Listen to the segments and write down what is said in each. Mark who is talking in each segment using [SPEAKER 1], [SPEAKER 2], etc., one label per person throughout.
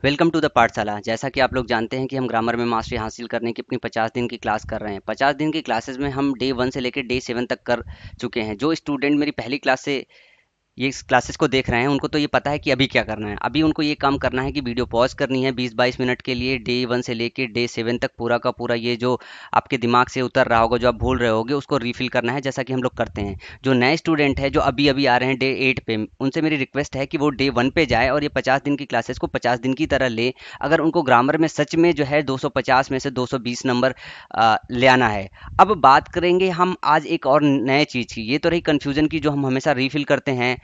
[SPEAKER 1] Welcome to the पाठशाला। जैसा कि आप लोग जानते हैं कि हम ग्रामर में मास्टरी हासिल करने की अपनी 50 दिन की क्लास कर रहे हैं। 50 दिन की क्लासेस में हम डे 1 से लेकर डे 7 तक कर चुके हैं। जो स्टूडेंट मेरी पहली क्लास से ये इस क्लासेस को देख रहे हैं उनको तो ये पता है कि अभी क्या करना है। अभी उनको ये काम करना है कि वीडियो पॉज करनी है 20-22 मिनट के लिए। डे 1 से लेके डे 7 तक पूरा का पूरा ये जो आपके दिमाग से उतर रहा होगा, जो आप भूल रहे होगे, उसको रिफिल करना है, जैसा कि हम लोग करते हैं। जो नए स्टूडेंट है जो अभी अभी आ रहे हैं डे 8 पे, उनसे मेरी रिक्वेस्ट है कि वो डे 1 पे जाए और ये 50 दिन की क्लासेस को 50 दिन की तरह ले। अगर उनको ग्रामर में सच में जो है 250 में से 220 नंबर ले आना है। अब बात करेंगे हम आज एक और नए चीज़ की। ये तो रही कन्फ्यूज़न की, जो हम हमेशा रिफिल करते हैं।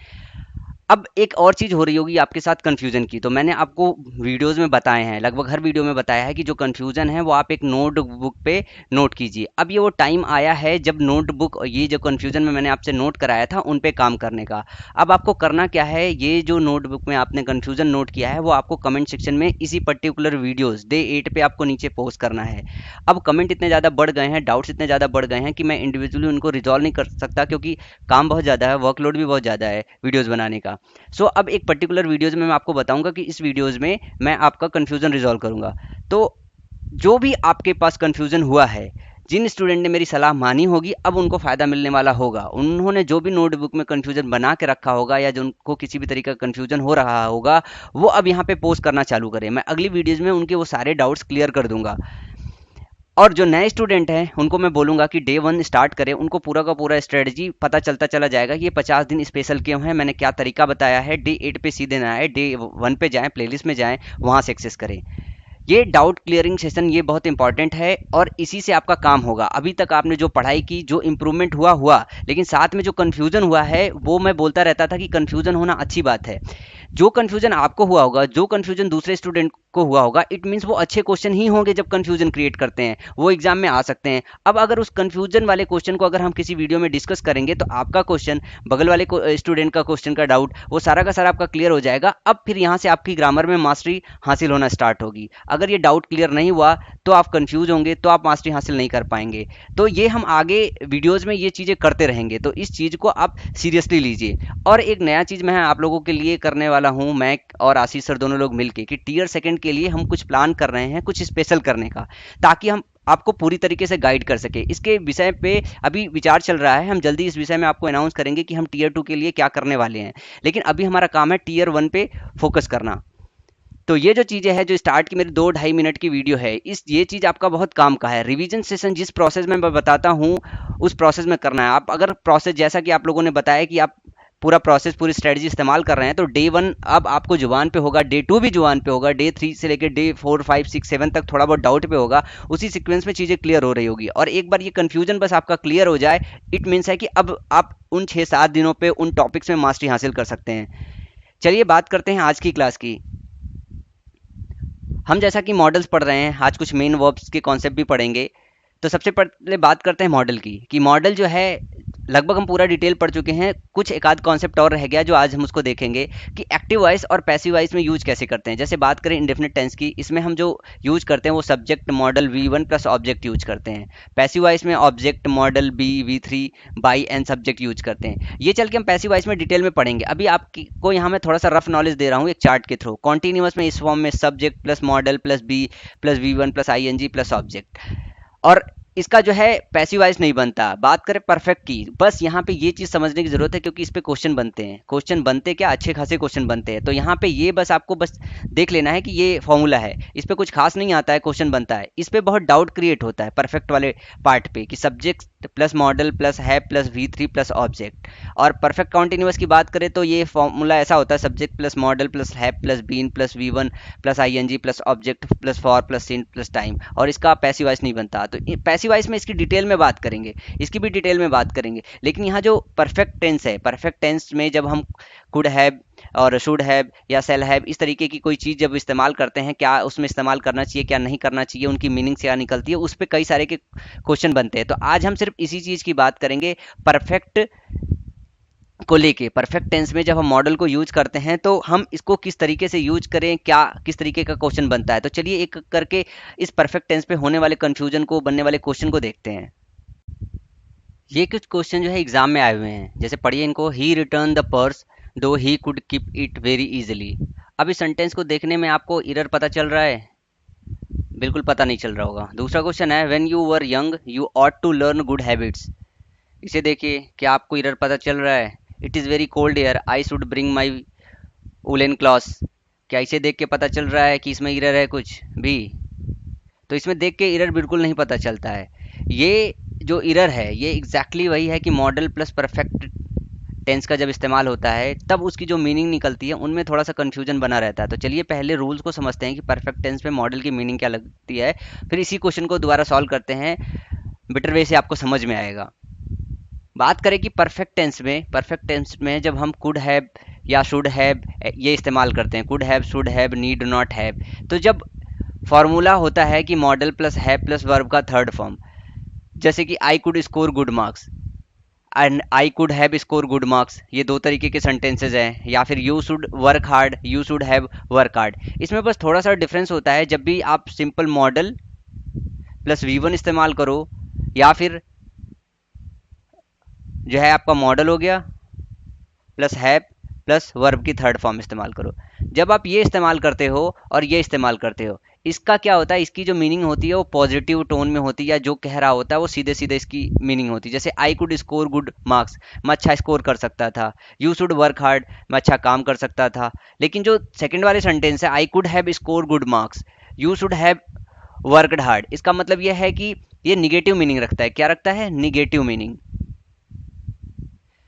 [SPEAKER 1] अब एक और चीज़ हो रही होगी आपके साथ कन्फ्यूज़न की। तो मैंने आपको वीडियोज़ में बताए हैं, लगभग हर वीडियो में बताया है कि जो कन्फ्यूज़न है वो आप एक नोटबुक पे नोट कीजिए। अब ये वो टाइम आया है जब नोटबुक, ये जो कन्फ्यूज़न में मैंने आपसे नोट कराया था, उन पे काम करने का। अब आपको करना क्या है, ये जो नोटबुक में आपने कन्फ्यूज़न नोट किया है वो आपको कमेंट सेक्शन में इसी पर्टिकुलर वीडियोज़ डे 8 पे आपको नीचे पोस्ट करना है। अब कमेंट इतने ज़्यादा बढ़ गए हैं, डाउट्स इतने ज़्यादा बढ़ गए हैं कि मैं इंडिविजुअली उनको रिजॉल्व नहीं कर सकता, क्योंकि काम बहुत ज़्यादा है, वर्कलोड भी बहुत ज़्यादा है वीडियोज़ बनाने का। अब एक पर्टिकुलर वीडियोज़ में मैं आपको बताऊंगा कि इस वीडियोज़ में मैं आपका कन्फ्यूज़न रिजॉल्व करूंगा। तो जो भी आपके पास कन्फ्यूज़न हुआ है, जिन स्टूडेंट ने मेरी सलाह मानी होगी, अब उनको फ़ायदा मिलने वाला होगा। उन्होंने जो भी नोटबुक में कन्फ्यूज़न बना के रखा होगा या जो उनको किसी भी तरीके का कन्फ्यूज़न हो रहा होगा, वो अब यहाँ पे पोस्ट करना चालू करें। मैं अगली वीडियोज़ में उनके वो सारे डाउट्स क्लियर कर दूंगा। और जो नए स्टूडेंट हैं उनको मैं बोलूँगा कि डे 1 स्टार्ट करें। उनको पूरा का पूरा स्ट्रेटजी पता चलता चला जाएगा कि ये 50 दिन स्पेशल क्यों है, मैंने क्या तरीका बताया है। डे 8 पे सीधे ना आए, डे 1 पे जाएँ, प्लेलिस्ट में जाएँ, वहाँ से एक्सेस करें। ये डाउट क्लियरिंग सेशन ये बहुत इंपॉर्टेंट है और इसी से आपका काम होगा। अभी तक आपने जो पढ़ाई की, जो इम्प्रूवमेंट हुआ हुआ, लेकिन साथ में जो कन्फ्यूज़न हुआ है, वो मैं बोलता रहता था कि कन्फ्यूज़न होना अच्छी बात है। जो कन्फ्यूज़न आपको हुआ होगा, जो कन्फ्यूज़न दूसरे स्टूडेंट को हुआ होगा, इट मीन्स वो अच्छे क्वेश्चन ही होंगे। जब कन्फ्यूज़न क्रिएट करते हैं वो एग्जाम में आ सकते हैं। अब अगर उस कन्फ्यूज़न वाले क्वेश्चन को अगर हम किसी वीडियो में डिस्कस करेंगे तो आपका क्वेश्चन, बगल वाले स्टूडेंट का क्वेश्चन का डाउट, वो सारा का सारा आपका क्लियर हो जाएगा। अब फिर यहाँ से आपकी ग्रामर में मास्टरी हासिल होना स्टार्ट होगी। अगर ये डाउट क्लियर नहीं हुआ तो आप कंफ्यूज होंगे, तो आप मास्टरी हासिल नहीं कर पाएंगे। तो ये हम आगे वीडियोस में ये चीज़ें करते रहेंगे, तो इस चीज़ को आप सीरियसली लीजिए। और एक नया चीज़ मैं आप लोगों के लिए करने वाला हूँ, मैं और आशीष सर दोनों लोग मिलके, कि टीयर सेकंड के लिए हम कुछ प्लान कर रहे हैं, कुछ स्पेशल करने का, ताकि हम आपको पूरी तरीके से गाइड कर सके। इसके विषय पे अभी विचार चल रहा है, हम जल्दी इस विषय में आपको अनाउंस करेंगे कि हम टीयर 2 के लिए क्या करने वाले हैं। लेकिन अभी हमारा काम है टीयर 1 पे फोकस करना। तो ये जो चीज़ें हैं, जो स्टार्ट की मेरी 2-2.5 मिनट की वीडियो है, इस ये चीज़ आपका बहुत काम का है। रिवीजन सेशन जिस प्रोसेस में मैं बताता हूँ उस प्रोसेस में करना है। आप अगर प्रोसेस, जैसा कि आप लोगों ने बताया कि आप पूरा प्रोसेस, पूरी स्ट्रेटजी इस्तेमाल कर रहे हैं, तो डे 1 अब आपको जुबान पे होगा, डे 2 भी जुबान पे होगा, डे 3 से लेकर डे 4, 5, 6, 7 तक थोड़ा बहुत डाउट पे होगा। उसी सीक्वेंस में चीज़ें क्लियर हो रही होगी। और एक बार ये कन्फ्यूजन बस आपका क्लियर हो जाए, इट मीन्स है कि अब आप उन 6-7 दिनों पे उन टॉपिक्स में मास्टरी हासिल कर सकते हैं। चलिए बात करते हैं आज की क्लास की। हम जैसा कि मॉडल्स पढ़ रहे हैं, आज कुछ मेन वर्ब्स के कॉन्सेप्ट भी पढ़ेंगे। तो सबसे पहले बात करते हैं मॉडल की, कि मॉडल जो है लगभग हम पूरा डिटेल पढ़ चुके हैं। कुछ एक आध कॉन्सेप्ट और रह गया जो आज हम उसको देखेंगे, कि एक्टिव वॉइस और पैसिव वॉइस में यूज कैसे करते हैं। जैसे बात करें इंडेफिनिट टेंस की, इसमें हम जो यूज करते हैं वो subject model V1 plus object use करते हैं। पैसिव वॉइस में object model B, V3, by and subject use करते हैं। ये चल के हम पैसिव वॉइस में डिटेल में पढ़ेंगे। अभी आपको यहाँ मैं थोड़ा सा रफ नॉलेज दे रहा हूँ एक चार्ट के थ्रू। कॉन्टिन्यूअस में इस फॉर्म में subject plus modal plus B plus V1 plus ING plus object. और इसका जो है पैसिव वॉइस नहीं बनता। बात करें परफेक्ट की, बस यहाँ पे ये चीज़ समझने की जरूरत है, क्योंकि इस पे क्वेश्चन बनते हैं। क्वेश्चन बनते क्या, अच्छे खासे क्वेश्चन बनते हैं। तो यहाँ पे ये बस आपको बस देख लेना है कि ये फॉर्मूला है, इस पे कुछ खास नहीं आता है, क्वेश्चन बनता है। इस पे बहुत डाउट क्रिएट होता है परफेक्ट वाले पार्ट पे, कि subject plus modal plus have plus V3 plus object. और परफेक्ट कॉन्टिन्यूअस की बात करें तो ये फॉर्मूला ऐसा होता है, subject plus modal plus have plus been plus V1 plus ING plus object plus for plus since plus time. और इसका पैसिव वॉइस नहीं बनता। तो पैसिव वॉइस में इसकी डिटेल में बात करेंगे, इसकी भी डिटेल में बात करेंगे। लेकिन यहाँ जो परफेक्ट टेंस है, परफेक्ट टेंस में जब हम कुड हैव और शुड हैव या सेल हैव, इस तरीके की कोई चीज़ जब इस्तेमाल करते हैं, क्या उसमें इस्तेमाल करना चाहिए, क्या नहीं करना चाहिए, उनकी मीनिंग क्या निकलती है, उस पर कई सारे के क्वेश्चन बनते हैं। तो आज हम सिर्फ इसी चीज़ की बात करेंगे, परफेक्ट को लेके। परफेक्ट टेंस में जब हम मॉडल को यूज करते हैं तो हम इसको किस तरीके से यूज करें, क्या किस तरीके का क्वेश्चन बनता है। तो चलिए एक करके इस परफेक्ट टेंस पे होने वाले कंफ्यूजन को, बनने वाले क्वेश्चन को देखते हैं। ये कुछ क्वेश्चन जो है एग्जाम में आए हुए हैं, जैसे पढ़िए इनको। ही रिटर्न द पर्स दो he could keep it very easily. अब इस सेंटेंस को देखने में आपको एरर पता चल रहा है? बिल्कुल पता नहीं चल रहा होगा। दूसरा क्वेश्चन है when you were young you ought to learn good habits. इसे देखिए, क्या आपको एरर पता चल रहा है? It is very cold air I should bring my woollen clothes. क्या इसे देख के पता चल रहा है कि इसमें एरर है कुछ भी? तो इसमें देख के एरर बिल्कुल नहीं पता चलता है। ये जो एरर है ये एग्जैक्टली वही है कि मॉडल प्लस परफेक्ट टेंस का जब इस्तेमाल होता है तब उसकी जो मीनिंग निकलती है उनमें थोड़ा सा कन्फ्यूजन बना रहता है। तो चलिए पहले रूल्स को समझते हैं कि परफेक्ट टेंस में मॉडल की मीनिंग क्या लगती है, फिर इसी क्वेश्चन को दोबारा सॉल्व करते हैं, बेटर वे से आपको समझ में आएगा। बात करें कि परफेक्ट टेंस में जब हम कुड हैव या शुड हैव ये इस्तेमाल करते हैं, could have, should have, need not have, तो जब फॉर्मूला होता है कि model plus have plus verb का थर्ड फॉर्म, जैसे कि I could score good marks and I could have score good marks, ये दो तरीके के सेंटेंसेज हैं। या फिर you should work hard, you should have work hard. इसमें बस थोड़ा सा डिफरेंस होता है, जब भी आप सिंपल मॉडल प्लस वी1 इस्तेमाल करो या फिर जो है आपका मॉडल हो गया प्लस हैव प्लस वर्ब की थर्ड फॉर्म इस्तेमाल करो। जब आप ये इस्तेमाल करते हो और ये इस्तेमाल करते हो, इसका क्या होता है, इसकी जो मीनिंग होती है वो पॉजिटिव टोन में होती है, या जो कह रहा होता है वो सीधे सीधे इसकी मीनिंग होती है। जैसे I could score good marks, मैं अच्छा स्कोर कर सकता था। यू शुड वर्क हार्ड, मैं अच्छा काम कर सकता था। लेकिन जो सेकंड वाले सेंटेंस है आई could have score good marks, you should have worked hard, इसका मतलब यह है कि ये निगेटिव मीनिंग रखता है। क्या रखता है? Negative meaning.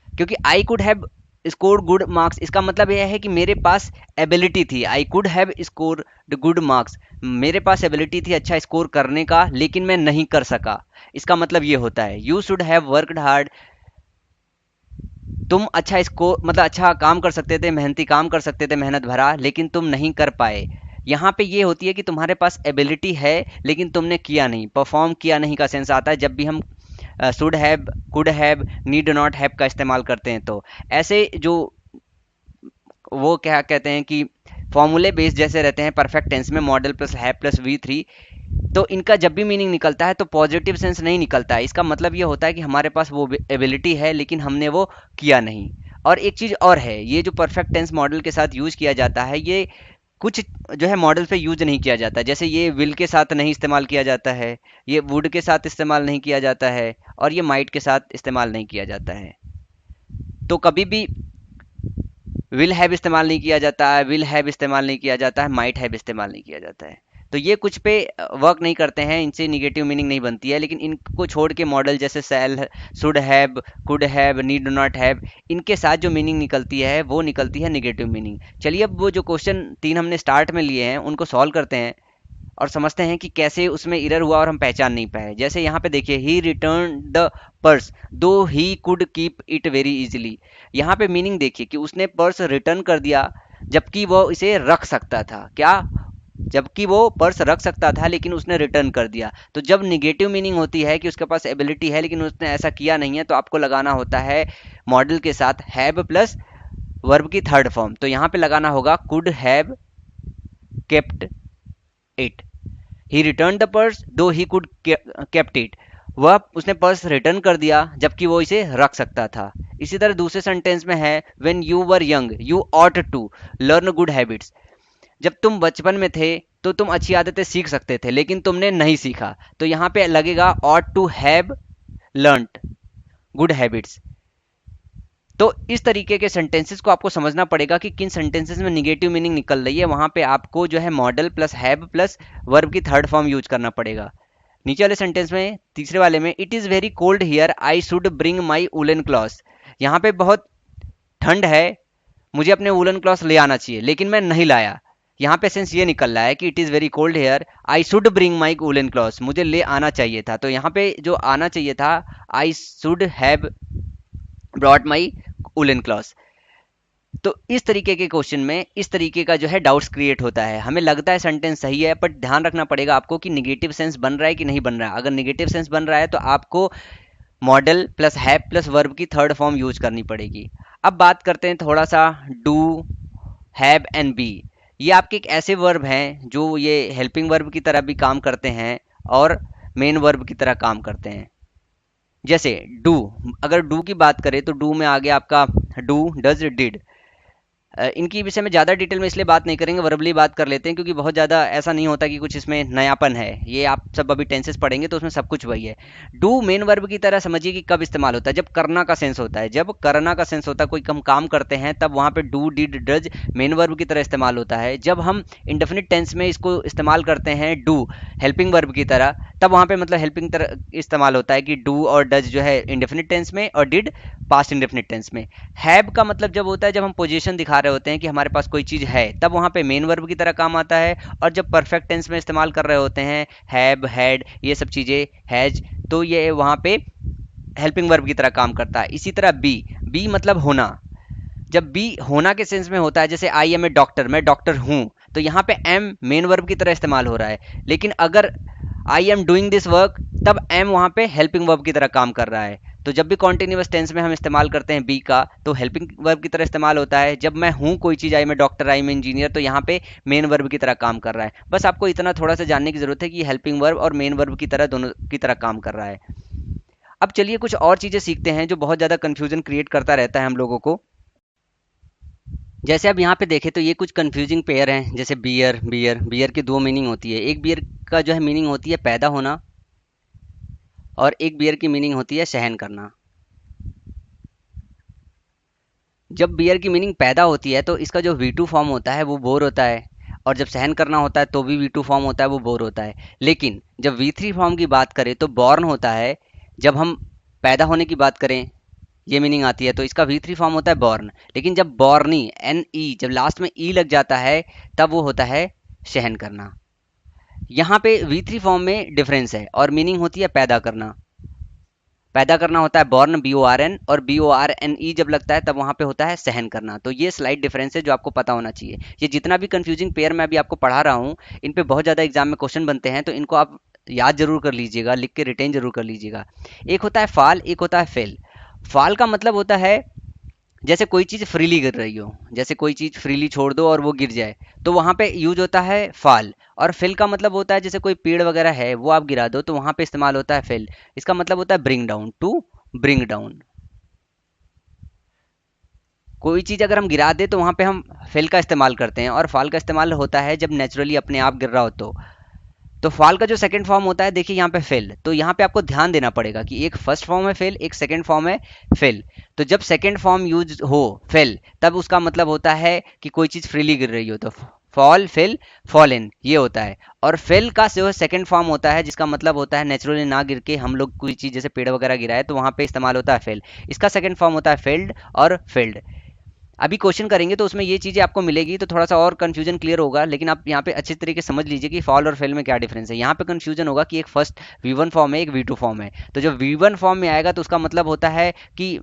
[SPEAKER 1] क्योंकि I could have score good marks, इसका मतलब यह है कि मेरे पास एबिलिटी थी। I could have score good marks, मेरे पास एबिलिटी थी अच्छा स्कोर करने का, लेकिन मैं नहीं कर सका। इसका मतलब ये होता है। You should have worked hard, तुम अच्छा स्कोर मतलब अच्छा काम कर सकते थे, मेहनती काम कर सकते थे, मेहनत भरा, लेकिन तुम नहीं कर पाए। यहाँ पे ये होती है कि तुम्हारे पास एबिलिटी है लेकिन तुमने किया नहीं, परफॉर्म किया नहीं का सेंस आता है जब भी हम should have, could have, need not have का इस्तेमाल करते हैं। तो ऐसे जो वो क्या कहते हैं कि फॉर्मूले बेस्ड जैसे रहते हैं परफेक्ट टेंस में, model plus have plus V3, तो इनका जब भी मीनिंग निकलता है तो पॉजिटिव सेंस नहीं निकलता है। इसका मतलब ये होता है कि हमारे पास वो एबिलिटी है लेकिन हमने वो किया नहीं। और एक चीज़ और है, ये जो परफेक्ट टेंस मॉडल के साथ यूज किया जाता है, ये कुछ जो है मॉडल पे यूज नहीं किया जाता। जैसे ये विल के साथ नहीं इस्तेमाल किया जाता है, ये वुड के साथ इस्तेमाल नहीं किया जाता है, और ये माइट के साथ इस्तेमाल नहीं किया जाता है। तो कभी भी विल हैव इस्तेमाल नहीं किया जाता है, विल हैव इस्तेमाल नहीं किया जाता है, माइट हैव इस्तेमाल नहीं किया जाता है। तो ये कुछ पे वर्क नहीं करते हैं, इनसे निगेटिव मीनिंग नहीं बनती है। लेकिन इनको छोड़ के मॉडल जैसे shall, should have, could have, need not have, इनके साथ जो मीनिंग निकलती है वो निकलती है निगेटिव मीनिंग। चलिए अब वो जो क्वेश्चन 3 हमने स्टार्ट में लिए हैं उनको सॉल्व करते हैं और समझते हैं कि कैसे उसमें एरर हुआ और हम पहचान नहीं पाए। जैसे यहाँ पे देखिए, ही रिटर्न द पर्स दो he could keep it very easily. यहाँ पे मीनिंग देखिए कि उसने पर्स रिटर्न कर दिया जबकि वो इसे रख सकता था। क्या? जबकि वो पर्स रख सकता था लेकिन उसने रिटर्न कर दिया। तो जब निगेटिव मीनिंग होती है कि उसके पास एबिलिटी है लेकिन उसने ऐसा किया नहीं है, तो आपको लगाना होता है मॉडल के साथ हैव प्लस वर्ब की थर्ड फॉर्म। तो यहाँ पे लगाना होगा could have kept it, he return the purse दो ही कुड केप्ट इट, वह उसने पर्स रिटर्न कर दिया जबकि वो इसे रख सकता था। इसी तरह दूसरे सेंटेंस में है when you were young you ought to learn good habits, जब तुम बचपन में थे तो तुम अच्छी आदतें सीख सकते थे लेकिन तुमने नहीं सीखा। तो यहाँ पे लगेगा ought to have learned good habits. तो इस तरीके के सेंटेंसेस को आपको समझना पड़ेगा कि किन सेंटेंसेस में निगेटिव मीनिंग निकल रही है, वहां पे आपको जो है model plus have plus verb की थर्ड फॉर्म यूज करना पड़ेगा। नीचे वाले सेंटेंस में, तीसरे वाले में, it is very cold here I should bring my woollen cloth, यहाँ पे बहुत ठंड है मुझे अपने वुलन क्लॉथ ले आना चाहिए लेकिन मैं नहीं लाया। यहाँ पे सेंस ये निकल रहा है कि it is very cold here I should bring my woollen cloth, मुझे ले आना चाहिए था। तो यहाँ पे जो आना चाहिए था, I should have brought my woollen cloth. तो इस तरीके के क्वेश्चन में इस तरीके का जो है डाउट्स क्रिएट होता है। हमें लगता है सेंटेंस सही है, बट ध्यान रखना पड़ेगा आपको कि निगेटिव सेंस बन रहा है कि नहीं बन रहा है। अगर निगेटिव सेंस बन रहा है तो आपको model plus have plus verb की थर्ड फॉर्म यूज करनी पड़ेगी। अब बात करते हैं थोड़ा सा डू, हैव एंड बी। ये आपके एक ऐसे वर्ब हैं जो ये हेल्पिंग वर्ब की तरह भी काम करते हैं और मेन वर्ब की तरह काम करते हैं। जैसे डू, अगर डू की बात करें तो डू में आ गया आपका डू, डज, डिड। इनकी विषय में ज़्यादा डिटेल में इसलिए बात नहीं करेंगे, वर्बली बात कर लेते हैं, क्योंकि बहुत ज़्यादा ऐसा नहीं होता कि कुछ इसमें नयापन है। ये आप सब अभी टेंसेस पढ़ेंगे तो उसमें सब कुछ वही है। डू मेन वर्ब की तरह समझिए कि कब इस्तेमाल होता है, जब करना का सेंस होता है, जब करना का सेंस होता है, कोई हम काम करते हैं तब वहाँ पे do did does main verb की तरह इस्तेमाल होता है। जब हम इंडेफिनिट टेंस में इसको इस्तेमाल करते हैं डू हेल्पिंग वर्ब की तरह, तब वहाँ पे मतलब हेल्पिंग तरह इस्तेमाल होता है कि डू और डज जो है इंडेफिनिट टेंस में और डिड पास्ट इंडेफिनिट टेंस में। हैव का मतलब जब होता है जब हम पोजीशन दिखा रहे होते हैं कि हमारे पास कोई चीज़ है, तब वहाँ पे मेन वर्ब की तरह काम आता है। और जब परफेक्ट टेंस में इस्तेमाल कर रहे होते हैं हैव हैड ये सब चीज़ें हैज, तो ये वहाँ पे हेल्पिंग वर्ब की तरह काम करता है। इसी तरह बी, बी मतलब होना, जब बी होना के सेंस में होता है, जैसे आई एम ए डॉक्टर, मैं डॉक्टर हूं, तो यहाँ पे एम मेन वर्ब की तरह इस्तेमाल हो रहा है। लेकिन अगर I am doing this work, तब एम वहाँ पे हेल्पिंग वर्ब की तरह काम कर रहा है। तो जब भी कॉन्टिन्यूअस टेंस में हम इस्तेमाल करते हैं बी का, तो हेल्पिंग वर्ब की तरह इस्तेमाल होता है। जब मैं हूँ कोई चीज़, आई मैं डॉक्टर, आई मैं इंजीनियर, तो यहाँ पे मेन वर्ब की तरह काम कर रहा है। बस आपको इतना थोड़ा सा जानने की जरूरत है कि हेल्पिंग वर्ब और मेन वर्ब की तरह दोनों की तरह काम कर रहा है। अब चलिए कुछ और चीज़ें सीखते हैं जो बहुत ज़्यादा कन्फ्यूजन क्रिएट करता रहता है हम लोगों को। जैसे अब यहाँ पे देखें तो ये कुछ कंफ्यूजिंग पेयर हैं, जैसे बियर, बियर, बियर की दो मीनिंग होती है। एक बियर का जो है मीनिंग होती है पैदा होना, और एक बियर की मीनिंग होती है सहन करना। जब बियर की मीनिंग पैदा होती है तो इसका जो V2 फॉर्म होता है वो बोर होता है, और जब सहन करना होता है तो भी V2 फॉर्म होता है, वो बोर होता है। लेकिन जब V3 फॉर्म की बात करें तो बॉर्न होता है। जब हम पैदा होने की बात करें, ये मीनिंग आती है, तो इसका V3 फॉर्म होता है बॉर्न। लेकिन जब बॉर्नी NE जब लास्ट में ई लग जाता है, तब वो होता है सहन करना। यहाँ पे V3 फॉर्म में डिफरेंस है और मीनिंग होती है पैदा करना। पैदा करना होता है बॉर्न BORN, और BORNE जब लगता है तब वहां पे होता है सहन करना। तो ये स्लाइड डिफरेंस है जो आपको पता होना चाहिए। ये जितना भी कंफ्यूजिंग पेयर मैं अभी आपको पढ़ा रहा हूँ, इन पे बहुत ज़्यादा एग्जाम में क्वेश्चन बनते हैं, तो इनको आप याद जरूर कर लीजिएगा, लिख के रिटेन जरूर कर लीजिएगा। एक होता है फाल, एक होता है फेल। फाल का मतलब होता है जैसे कोई चीज़ फ्रीली गिर रही हो, जैसे कोई चीज़ फ्रीली छोड़ दो और वो गिर जाए, तो वहाँ पे यूज होता है फाल। और फिल का मतलब होता है जैसे कोई पेड़ वगैरह है वो आप गिरा दो, तो वहाँ पे इस्तेमाल होता है फिल। इसका मतलब होता है bring down, to bring down. कोई चीज़ अगर हम गिरा दे तो वहाँ पे हम फिल का इस्तेमाल करते हैं, और फाल का इस्तेमाल होता है जब नेचुरली अपने आप गिर रहा हो तो फाल का जो सेकंड फॉर्म होता है, देखिए यहाँ पे फेल, तो यहाँ पे आपको ध्यान देना पड़ेगा कि एक फर्स्ट फॉर्म है फेल, एक सेकंड फॉर्म है फेल। तो जब सेकंड फॉर्म यूज हो फेल, तब उसका मतलब होता है कि कोई चीज़ फ्रीली गिर रही हो, तो फॉल फेल फॉल इन ये होता है। और फेल का जो सेकंड फॉर्म होता है, जिसका मतलब होता है नेचुरली ना गिर के हम लोग कोई चीज़ जैसे पेड़ वगैरह गिरा है, तो वहाँ पे इस्तेमाल होता है फेल। इसका सेकंड फॉर्म होता है फेल्ड और फेल्ड। अभी क्वेश्चन करेंगे तो उसमें ये चीज़ें आपको मिलेगी, तो थोड़ा सा और कंफ्यूजन क्लियर होगा। लेकिन आप यहाँ पे अच्छे तरीके से समझ लीजिए कि फॉल और फेल में क्या डिफरेंस है। यहाँ पे कंफ्यूजन होगा कि एक फर्स्ट V1 फॉर्म है, एक V2 फॉर्म है। तो जब V1 फॉर्म में आएगा तो उसका मतलब होता है कि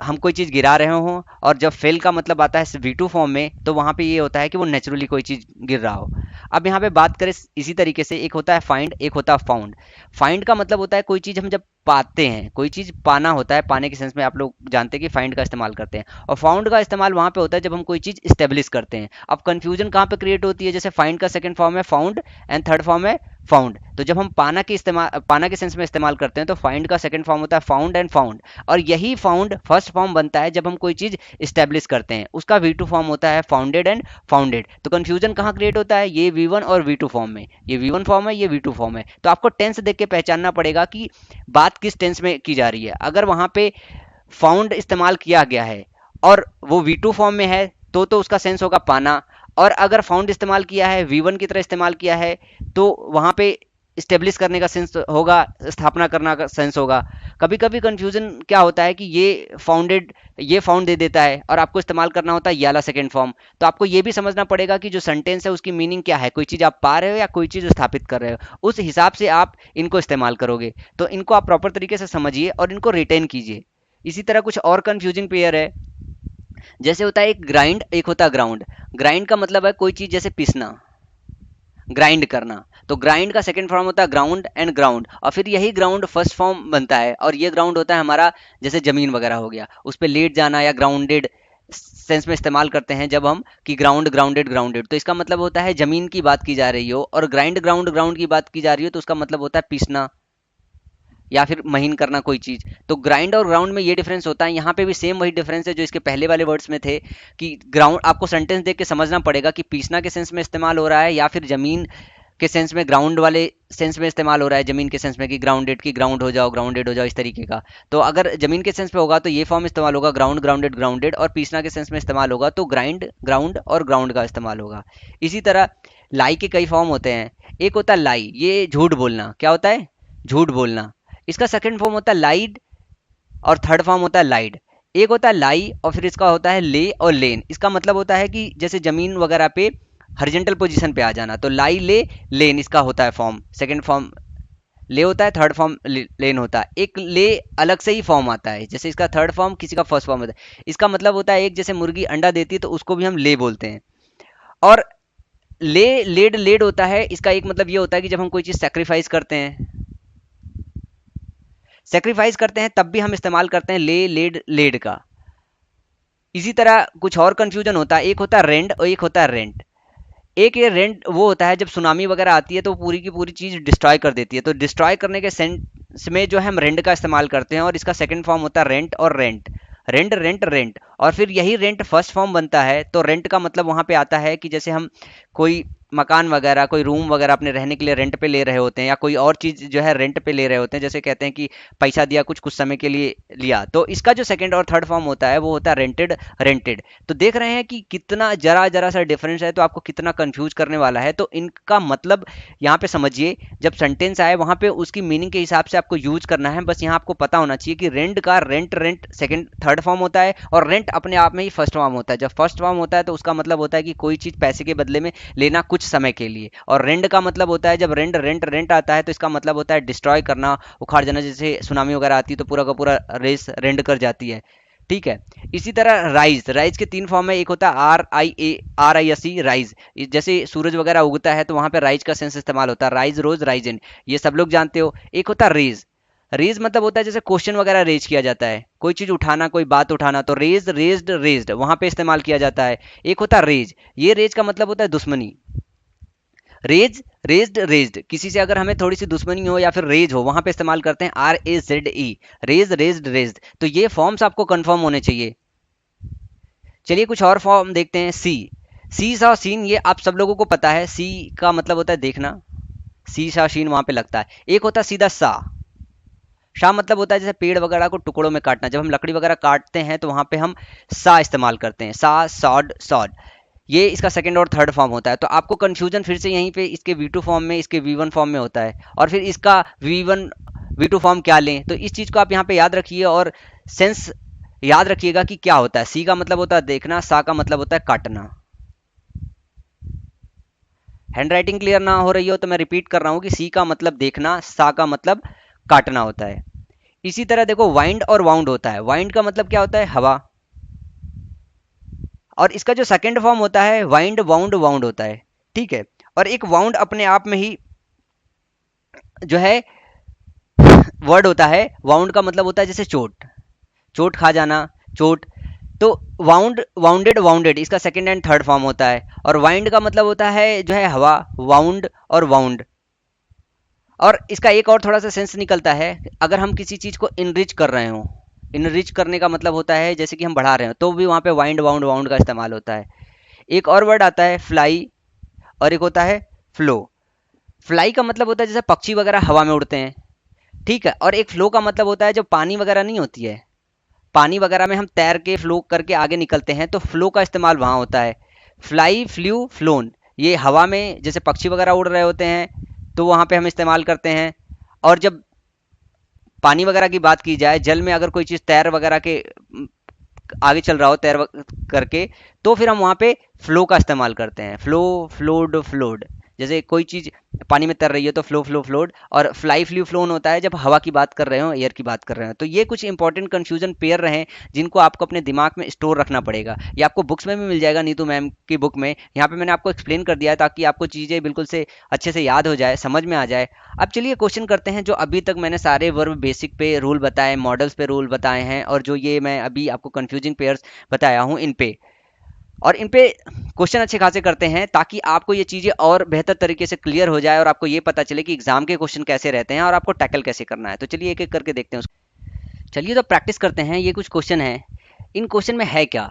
[SPEAKER 1] हम कोई चीज़ गिरा रहे हों, और जब फेल का मतलब आता है V2 फॉर्म में, तो वहाँ पे ये होता है कि वो नेचुरली कोई चीज़ गिर रहा हो। अब यहाँ पे बात करें इसी तरीके से, एक होता है फाइंड, एक होता है फाउंड। फाइंड का मतलब होता है कोई चीज़ हम जब पाते हैं, कोई चीज़ पाना होता है, पाने के सेंस में आप लोग जानते हैं कि फाइंड का इस्तेमाल करते हैं। और फाउंड का इस्तेमाल वहाँ पे होता है जब हम कोई चीज़ स्टेब्लिश करते हैं। अब कंफ्यूजन कहाँ पे क्रिएट होती है, जैसे फाइंड का सेकंड फॉर्म है फाउंड एंड थर्ड फॉर्म है फाउंड। तो जब हम पाना के सेंस में इस्तेमाल करते हैं, तो फाइंड का सेकंड फॉर्म होता है फाउंड एंड फाउंड। और यही फाउंड फर्स्ट फॉर्म बनता है जब हम कोई चीज़ स्टेब्लिश करते हैं, उसका V2 फॉर्म होता है फाउंडेड एंड फाउंडेड। तो कंफ्यूजन कहाँ क्रिएट होता है, ये V1 और V2 फॉर्म में, ये V1 फॉर्म है, ये V2 फॉर्म है। तो आपको टेंस देख के पहचानना पड़ेगा कि बात किस टेंस में की जा रही है। अगर वहां पे फाउंड इस्तेमाल किया गया है और वो V2 फॉर्म में है, तो उसका सेंस होगा पाना। और अगर फाउंड इस्तेमाल किया है, V1 की तरह इस्तेमाल किया है, तो वहां पे स्टेब्लिश करने का सेंस होगा, स्थापना करना का सेंस होगा। कभी कभी कंफ्यूजन क्या होता है कि ये फाउंड दे देता है और आपको इस्तेमाल करना होता है ये वाला सेकंड फॉर्म। तो आपको ये भी समझना पड़ेगा कि जो सेंटेंस है उसकी मीनिंग क्या है, कोई चीज़ आप पा रहे हो या कोई चीज़ स्थापित कर रहे हो, उस हिसाब से आप इनको इस्तेमाल करोगे। तो इनको आप प्रॉपर तरीके से समझिए और इनको रिटेन कीजिए। इसी तरह कुछ और कंफ्यूजिंग पेयर है, जैसे होता है एक ग्राइंड, एक होता है ग्राउंड। ग्राइंड का मतलब है कोई चीज़ जैसे पीसना, ग्राइंड करना। तो ग्राइंड का सेकंड फॉर्म होता है ग्राउंड एंड ग्राउंड, और फिर यही ग्राउंड फर्स्ट फॉर्म बनता है। और ये ग्राउंड होता है हमारा जैसे जमीन वगैरह हो गया, उस पर लेट जाना, या ग्राउंडेड सेंस में इस्तेमाल करते हैं जब हम कि ग्राउंड ग्राउंडेड ग्राउंडेड। तो इसका मतलब होता है जमीन की बात की जा रही हो, और ग्राइंड ग्राउंड ग्राउंड की बात की जा रही हो, तो उसका मतलब होता है पीसना। या फिर महीन करना कोई चीज। तो ग्राइंड और ग्राउंड में ये डिफरेंस होता है। यहाँ पे भी सेम वही डिफरेंस है जो इसके पहले वाले वर्ड्स में थे कि ग्राउंड आपको सेंटेंस देख के समझना पड़ेगा कि पीसना के सेंस में इस्तेमाल हो रहा है या फिर जमीन के सेंस में, ग्राउंड वाले सेंस में इस्तेमाल हो रहा है, जमीन के सेंस में कि ग्राउंडेड की ग्राउंड हो जाओ, ग्राउंडेड हो जाओ, इस तरीके का। तो अगर जमीन के सेंस में होगा तो ये फॉर्म इस्तेमाल होगा, ग्राउंड ग्राउंडेड ग्राउंडेड, और पीसना के सेंस में इस्तेमाल होगा तो ग्राइंड ग्राउंड और ग्राउंड का इस्तेमाल होगा। इसी तरह लाई के कई फॉर्म होते हैं। एक होता है लाई, ये झूठ बोलना। क्या होता है? झूठ बोलना। इसका सेकंड फॉर्म होता है लाइड और थर्ड फॉर्म होता है लाइड। एक होता है लाई और फिर इसका होता है ले और लेन। इसका मतलब होता है कि जैसे जमीन वगैरह पे हॉरिजॉन्टल पोजीशन पे आ जाना, तो लाई ले लेन इसका होता है फॉर्म। सेकंड फॉर्म ले होता है, थर्ड फॉर्म लेन होता है। एक ले अलग से ही फॉर्म आता है, जैसे इसका थर्ड फॉर्म किसी का फर्स्ट फॉर्म होता है। इसका मतलब होता है एक जैसे मुर्गी अंडा देती है तो उसको भी हम ले बोलते हैं। और ले लेड लेड होता है, इसका एक मतलब ये होता है कि जब हम कोई चीज सेक्रीफाइस करते हैं, सेक्रीफाइस करते हैं तब भी हम इस्तेमाल करते हैं ले लेड लेड का। इसी तरह कुछ और कंफ्यूजन होता है, एक होता है रेंट और एक होता है रेंट। एक ये रेंट वो होता है जब सुनामी वगैरह आती है तो पूरी की पूरी चीज डिस्ट्रॉय कर देती है, तो डिस्ट्रॉय करने के सेंस में जो है हम रेंट का इस्तेमाल करते हैं, और इसका सेकंड फॉर्म होता है रेंट और रेंट। रेंट रेंट रेंट, और फिर यही रेंट फर्स्ट फॉर्म बनता है। तो रेंट का मतलब वहां पे आता है कि जैसे हम कोई मकान वगैरह, कोई रूम वगैरह अपने रहने के लिए रेंट पे ले रहे होते हैं, या कोई और चीज जो है रेंट पे ले रहे होते हैं, जैसे कहते हैं कि पैसा दिया, कुछ कुछ समय के लिए लिया। तो इसका जो सेकंड और थर्ड फॉर्म होता है वो होता है रेंटेड रेंटेड। तो देख रहे हैं कि कितना जरा जरा सा डिफरेंस है, तो आपको कितना कंफ्यूज करने वाला है। तो इनका मतलब यहाँ पे समझिए, जब सेंटेंस आए वहां पे उसकी मीनिंग के हिसाब से आपको यूज करना है। बस यहाँ आपको पता होना चाहिए कि रेंट का rent rent second third form होता है, और रेंट अपने आप में ही फर्स्ट फॉर्म होता है। जब फर्स्ट फॉर्म होता है तो उसका मतलब होता है कि कोई चीज पैसे के बदले में लेना कुछ समय के लिए। और रेंट का मतलब होता है, जब रेंट रेंट रेंट आता है तो इसका मतलब होता है डिस्ट्रॉय करना, उखाड़ जाना। जैसे सुनामी वगैरह आती है तो पूरा का पूरा रेस रेंट कर जाती है। ठीक है। इसी तरह राइज, राइज के तीन फॉर्म है। एक होता है RISE राइज, जैसे सूरज वगैरह उगता है तो वहां पे राइज का सेंस इस्तेमाल होता है, राइज रोज राइजन, ये सब लोग जानते हो। एक होता है रेज, रेज मतलब होता है जैसे क्वेश्चन वगैरह रेज किया जाता है, कोई चीज उठाना, कोई बात उठाना, तो रेज रेज्ड रेज्ड वहां पे इस्तेमाल किया जाता है। एक होता है रेज, ये रेज का मतलब होता है दुश्मनी। रेज रेज्ड रेज्ड, किसी से अगर हमें थोड़ी सी दुश्मनी हो या फिर रेज हो, वहां पे इस्तेमाल करते हैं RAZE, रेज रेज्ड रेज्ड। तो ये फॉर्म्स आपको कंफर्म होने चाहिए। चलिए कुछ और फॉर्म देखते हैं। सी सा सीन, ये आप सब लोगों को पता है। सी का मतलब होता है देखना, सी सा शीन वहां पे लगता है। एक होता है सीधा सा, शाह मतलब होता है जैसे पेड़ वगैरह को टुकड़ों में काटना। जब हम लकड़ी वगैरह काटते हैं तो वहां पे हम सा इस्तेमाल करते हैं, सा सॉड सॉड। ये इसका सेकंड और थर्ड फॉर्म होता है। तो आपको कंफ्यूजन फिर से यहीं पे इसके V2 फॉर्म में, इसके V1 फॉर्म में होता है, और फिर इसका V1 V2 फॉर्म क्या लें। तो इस चीज को आप यहाँ पे याद रखिए और सेंस याद रखिएगा कि क्या होता है। सी का मतलब होता है देखना, सा का मतलब होता है काटना। हैंड राइटिंग क्लियर ना हो रही हो तो मैं रिपीट कर रहा हूं कि सी का मतलब देखना, सा का मतलब काटना होता है। इसी तरह देखो वाइंड और वाउंड होता है। वाइंड का मतलब क्या होता है? हवा। और इसका जो सेकंड फॉर्म होता है वाइंड वाउंड वाउंड होता है। ठीक है। और एक वाउंड अपने आप में ही जो है वर्ड होता है। वाउंड का मतलब होता है जैसे चोट, चोट खा जाना, चोट। तो वाउंड वाउंडेड वाउंडेड इसका सेकंड एंड थर्ड फॉर्म होता है। और वाइंड का मतलब होता है जो है हवा, वाउंड और वाउंड। और इसका एक और थोड़ा सा सेंस निकलता है, अगर हम किसी चीज को इनरिच कर रहे हो, इनरिच करने का मतलब होता है जैसे कि हम बढ़ा रहे हो, तो भी वहां पे वाइंड वाउंड वाउंड का इस्तेमाल होता है। एक और वर्ड आता है फ्लाई, और एक होता है फ्लो। फ्लाई का मतलब होता है जैसे पक्षी वगैरह हवा में उड़ते हैं। ठीक है। और एक फ्लो का मतलब होता है जब पानी वगैरह नहीं होती है, पानी वगैरह में हम तैर के फ्लो करके आगे निकलते हैं, तो फ्लो का इस्तेमाल वहां होता है। फ्लाई फ्लू फ्लोन, ये हवा में जैसे पक्षी वगैरह उड़ रहे होते हैं तो वहां पे हम इस्तेमाल करते हैं। और जब पानी वगैरह की बात की जाए, जल में अगर कोई चीज तैर वगैरह के आगे चल रहा हो करके, तो फिर हम वहां पे फ्लो का इस्तेमाल करते हैं। फ्लो फ्लोड फ्लोड, जैसे कोई चीज पानी में तैर रही है तो फ्लो फ्लो फ्लोड। और फ्लाई फ्लू फ्लोन होता है जब हवा की बात कर रहे हो, एयर की बात कर रहे हो। तो ये कुछ इंपॉर्टेंट कंफ्यूजन पेयर रहे जिनको आपको अपने दिमाग में स्टोर रखना पड़ेगा। ये आपको बुक्स में भी मिल जाएगा, नीतू मैम की बुक में। यहाँ पे मैंने आपको एक्सप्लेन कर दिया है ताकि आपको चीजें बिल्कुल से अच्छे से याद हो जाए, समझ में आ जाए। अब चलिए क्वेश्चन करते हैं। जो अभी तक मैंने सारे वर्ब बेसिक पे रूल बताए, मॉडल्स पे रूल बताए हैं, और जो ये मैं अभी आपको कंफ्यूजिंग पेयर्स बताया हूँ इन पे। और इन पे क्वेश्चन अच्छे खासे करते हैं ताकि आपको ये चीज़ें और बेहतर तरीके से क्लियर हो जाए और आपको ये पता चले कि एग्जाम के क्वेश्चन कैसे रहते हैं और आपको टैकल कैसे करना है। तो चलिए एक एक करके देखते हैं उसको। चलिए तो प्रैक्टिस करते हैं। ये कुछ क्वेश्चन है, इन क्वेश्चन में है क्या।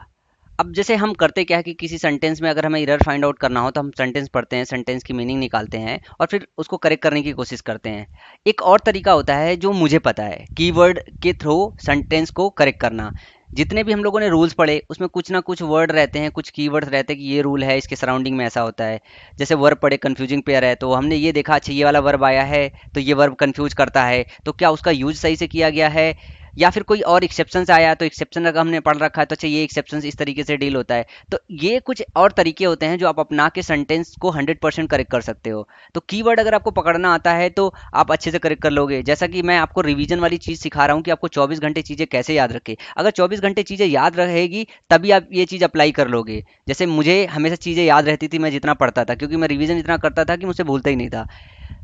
[SPEAKER 1] अब जैसे हम करते क्या है कि किसी सेंटेंस में अगर हमें एरर फाइंड आउट करना हो तो हम सेंटेंस पढ़ते हैं, सेंटेंस की मीनिंग निकालते हैं और फिर उसको करेक्ट करने की कोशिश करते हैं। एक और तरीका होता है जो मुझे पता है, कीवर्ड के थ्रू सेंटेंस को करेक्ट करना। जितने भी हम लोगों ने रूल्स पढ़े उसमें कुछ ना कुछ वर्ड रहते हैं, कुछ कीवर्ड्स रहते हैं कि ये रूल है, इसके सराउंडिंग में ऐसा होता है। जैसे वर्ब पढ़े, कंफ्यूजिंग पेयर है, तो हमने ये देखा अच्छा ये वाला वर्ब आया है तो ये वर्ब कंफ्यूज करता है, तो क्या उसका यूज सही से किया गया है, या फिर कोई और एक्सेप्शन आया तो एक्सेप्शन अगर हमने पढ़ रखा है तो अच्छा ये एक्सेप्शन इस तरीके से डील होता है। तो ये कुछ और तरीके होते हैं जो आप अपना के सेंटेंस को 100% करेक्ट कर सकते हो। तो कीवर्ड अगर आपको पकड़ना आता है तो आप अच्छे से करेक्ट कर लोगे। जैसा कि मैं आपको रिवीजन वाली चीज़ सिखा रहा हूँ कि आपको 24 घंटे चीज़ें कैसे याद रखें। अगर 24 घंटे चीज़ें याद रहेगी तभी आप ये चीज़ अप्लाई कर लोगे। जैसे मुझे हमेशा चीज़ें याद रहती थी मैं जितना पढ़ता था, क्योंकि मैं रिवीजन इतना करता था कि मुझसे भूलता ही नहीं था,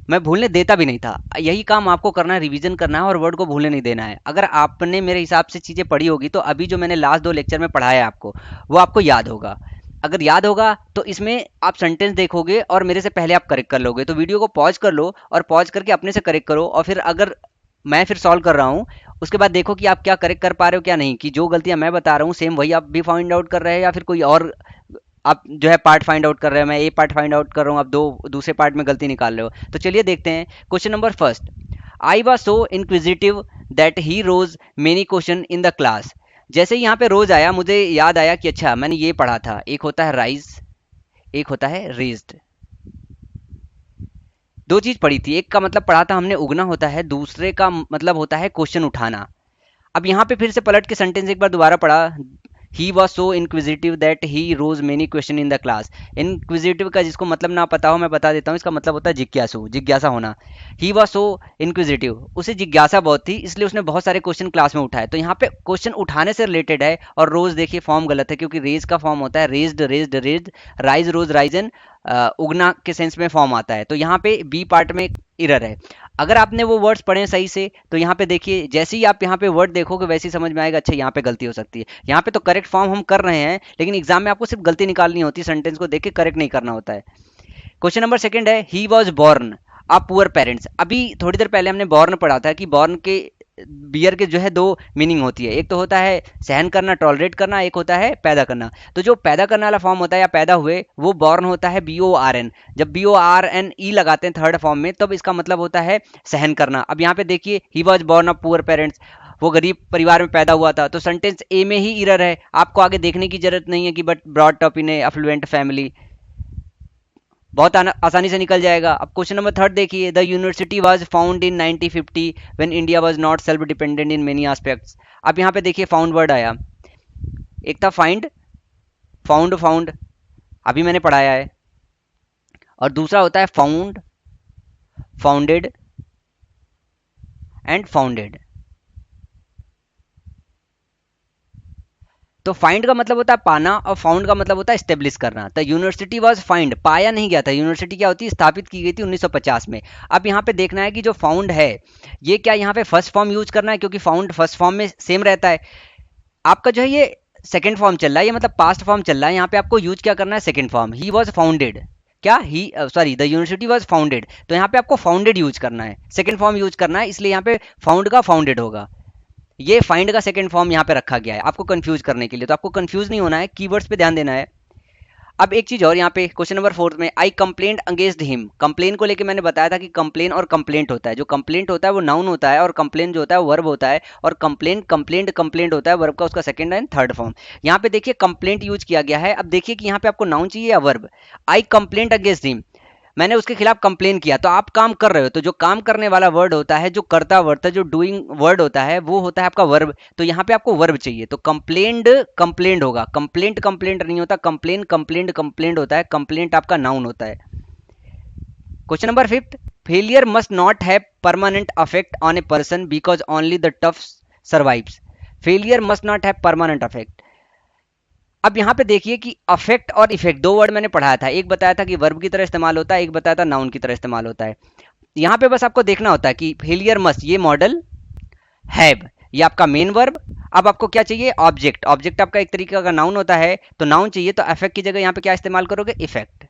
[SPEAKER 1] मैं भूलने देता भी नहीं था। यही काम आपको करना है, रिवीजन करना है और वर्ड को भूलने नहीं देना है। अगर आपने मेरे हिसाब से चीज़ें पढ़ी होगी तो अभी जो मैंने लास्ट 2 लेक्चर में पढ़ाया है आपको, वो आपको याद होगा। अगर याद होगा तो इसमें आप सेंटेंस देखोगे और मेरे से पहले आप करेक्ट कर लोगे। तो वीडियो को पॉज कर लो और पॉज करके अपने से करेक्ट करो, और फिर अगर मैं फिर सॉल्व कर रहा हूँ उसके बाद देखो कि आप क्या करेक्ट कर पा रहे हो क्या नहीं, कि जो गलतियां मैं बता रहा हूँ सेम वही आप भी फाइंड आउट कर रहे हैं या फिर कोई और आप जो है पार्ट फाइंड आउट कर रहे हैं। मैं ए पार्ट फाइंड आउट कर रहा हूँ, आप दूसरे पार्ट में गलती निकाल रहे हो। तो चलिए देखते हैं question number first. I was so inquisitive that he rose many question in the class. जैसे ही यहाँ पे रोज आया मुझे याद आया कि अच्छा मैंने ये पढ़ा था, एक होता है राइज, एक होता है रेज्ड। दो चीज पढ़ी थी, एक का मतलब पढ़ा था हमने उगना होता है, दूसरे का मतलब होता है क्वेश्चन उठाना। अब यहाँ पे फिर से पलट के सेंटेंस एक बार दोबारा पढ़ा। He was so inquisitive that he rose many question in the class. Inquisitive का जिसको मतलब ना पता हो मैं बता देता हूँ, इसका मतलब होता है जिज्ञासु, जिज्ञासा होना। ही वॉज सो इंक्विजिटिव, उसे जिज्ञासा बहुत थी इसलिए उसने बहुत सारे क्वेश्चन क्लास में उठाए। तो यहाँ पे क्वेश्चन उठाने से रिलेटेड है। और रोज देखिए फॉर्म गलत है क्योंकि रेज का फॉर्म होता है रेज्ड रेज्ड रेज्ड, राइज रोज राइजन, उगना के सेंस में फॉर्म आता है। तो यहाँ पे बी पार्ट में इरर है। अगर आपने वो वर्ड्स पढ़े सही से तो यहाँ पे देखिए जैसे ही आप यहाँ पे वर्ड देखोगे वैसे ही समझ में आएगा अच्छा यहाँ पे गलती हो सकती है। यहाँ पे तो करेक्ट फॉर्म हम कर रहे हैं लेकिन एग्जाम में आपको सिर्फ गलती निकालनी होती है, सेंटेंस को देख के करेक्ट नहीं करना होता है। क्वेश्चन नंबर सेकंड है he was born a poor parents. अभी थोड़ी देर पहले हमने बॉर्न पढ़ा था कि बॉर्न के बियर के जो है दो मीनिंग होती है, एक तो होता है सहन करना, टॉलरेट करना, एक होता है पैदा करना। तो जो पैदा करने वाला फॉर्म होता है या पैदा हुए वो बॉर्न होता है BORN। जब BORNE लगाते हैं थर्ड फॉर्म में तब इसका मतलब होता है सहन करना। अब यहाँ पे देखिए he was born a poor parents, वो गरीब परिवार में पैदा हुआ था। तो सेंटेंस ए में ही इरर है, आपको आगे देखने की जरूरत नहीं है कि but brought up in A affluent family, बहुत आसानी से निकल जाएगा। अब क्वेश्चन नंबर थर्ड देखिए, the university was found in 1950 when India was not self dependent in many aspects. अब यहाँ पे देखिए फाउंड वर्ड आया, एक था फाइंड, फाउंड, फाउंड अभी मैंने पढ़ाया है, और दूसरा होता है फाउंड, फाउंडेड एंड फाउंडेड। तो फाइंड का मतलब होता है पाना और फाउंड का मतलब होता है स्टेब्लिश करना। द यूनिवर्सिटी वाज फाइंड, पाया नहीं गया था, यूनिवर्सिटी क्या होती है स्थापित की गई थी 1950 में। अब यहाँ पे देखना है कि जो फाउंड है ये क्या यहाँ पे फर्स्ट फॉर्म यूज करना है, क्योंकि फाउंड फर्स्ट फॉर्म में सेम रहता है। आपका जो है ये सेकंड फॉर्म चल रहा है, ये मतलब पास्ट फॉर्म चल रहा है। यहाँ पे आपको यूज क्या करना है, second form. He was founded, क्या he sorry the university was founded, तो यहाँ पे आपको फाउंडेड यूज करना है, सेकंड फॉर्म यूज करना है, इसलिए यहाँ पे फाउंड का फाउंडेड होगा। ये फाइंड का सेकंड फॉर्म यहाँ पे रखा गया है आपको कंफ्यूज करने के लिए। तो आपको कंफ्यूज नहीं होना है, कीवर्ड्स पे ध्यान देना है। अब एक चीज और यहाँ पे क्वेश्चन नंबर फोर्थ में, आई कंप्लेंट अगेंस्ट हिम। कंप्लेन को लेके मैंने बताया था कि कंप्लेन और कंप्लेंट होता है। जो कंप्लेंट होता है वो नाउन होता है और कंप्लेन जो होता है वो वर्ब होता है, और कंप्लेन कंप्लेंट कंप्लेंट होता है वर्ब का, उसका सेकंड एंड थर्ड फॉर्म। यहाँ पे देखिए कंप्लेंट यूज किया गया है। अब देखिए कि यहाँ पे आपको नाउन चाहिए या वर्ब। आई कंप्लेंट अगेंस्ट हिम, मैंने उसके खिलाफ कंप्लेन किया, तो आप काम कर रहे हो, तो जो काम करने वाला वर्ड होता है, जो करता वर्ड है, जो डूइंग वर्ड होता है वो होता है आपका वर्ब। तो यहाँ पे आपको वर्ब चाहिए, तो कंप्लेंड कंप्लेंड होगा, कंप्लेंट कंप्लेंट नहीं होता, कंप्लेन कंप्लेंट कंप्लेंट होता है, कंप्लेंट आपका नाउन होता है। Question number fifth, failure must not have permanent affect on a person because only the tough survives. Failure must not have permanent affect. अब यहाँ पे देखिए कि अफेक्ट और इफेक्ट दो वर्ड मैंने पढ़ाया था, एक बताया था कि वर्ब की तरह इस्तेमाल होता है, एक बताया था नाउन की तरह इस्तेमाल होता है। यहाँ पे बस आपको देखना होता है कि फेलियर मस्ट, ये मॉडल हैव, ये आपका मेन वर्ब। अब आपको क्या चाहिए? ऑब्जेक्ट। ऑब्जेक्ट आपका एक तरीके का नाउन होता है, तो नाउन चाहिए, तो अफेक्ट की जगह यहाँ पे क्या इस्तेमाल करोगे? इफेक्ट।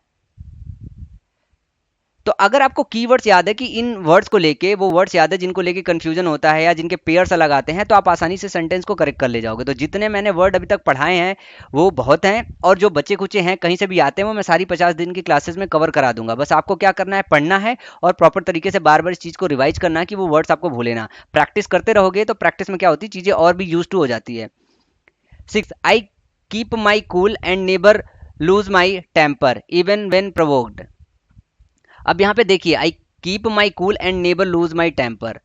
[SPEAKER 1] तो अगर आपको कीवर्ड्स याद है कि इन वर्ड्स को लेके, वो वर्ड्स याद है जिनको लेके कंफ्यूजन होता है या जिनके पेयर्स अलग आते हैं, तो आप आसानी से सेंटेंस को करेक्ट कर ले जाओगे। तो जितने मैंने वर्ड अभी तक पढ़ाए हैं वो बहुत हैं, और जो बचे कुचे हैं कहीं से भी आते हैं वो मैं सारी 50 दिन की क्लासेस में कवर करा दूंगा। बस आपको क्या करना है? पढ़ना है और प्रॉपर तरीके से बार बार इस चीज़ को रिवाइज करना है कि वो वर्ड्स आपको भूले ना। प्रैक्टिस करते रहोगे तो प्रैक्टिस में क्या होती है, चीज़ें और भी यूज टू हो जाती है। 6, I keep my cool and never lose my temper even when provoked. अब यहाँ पे देखिए, I keep my cool and never lose my temper.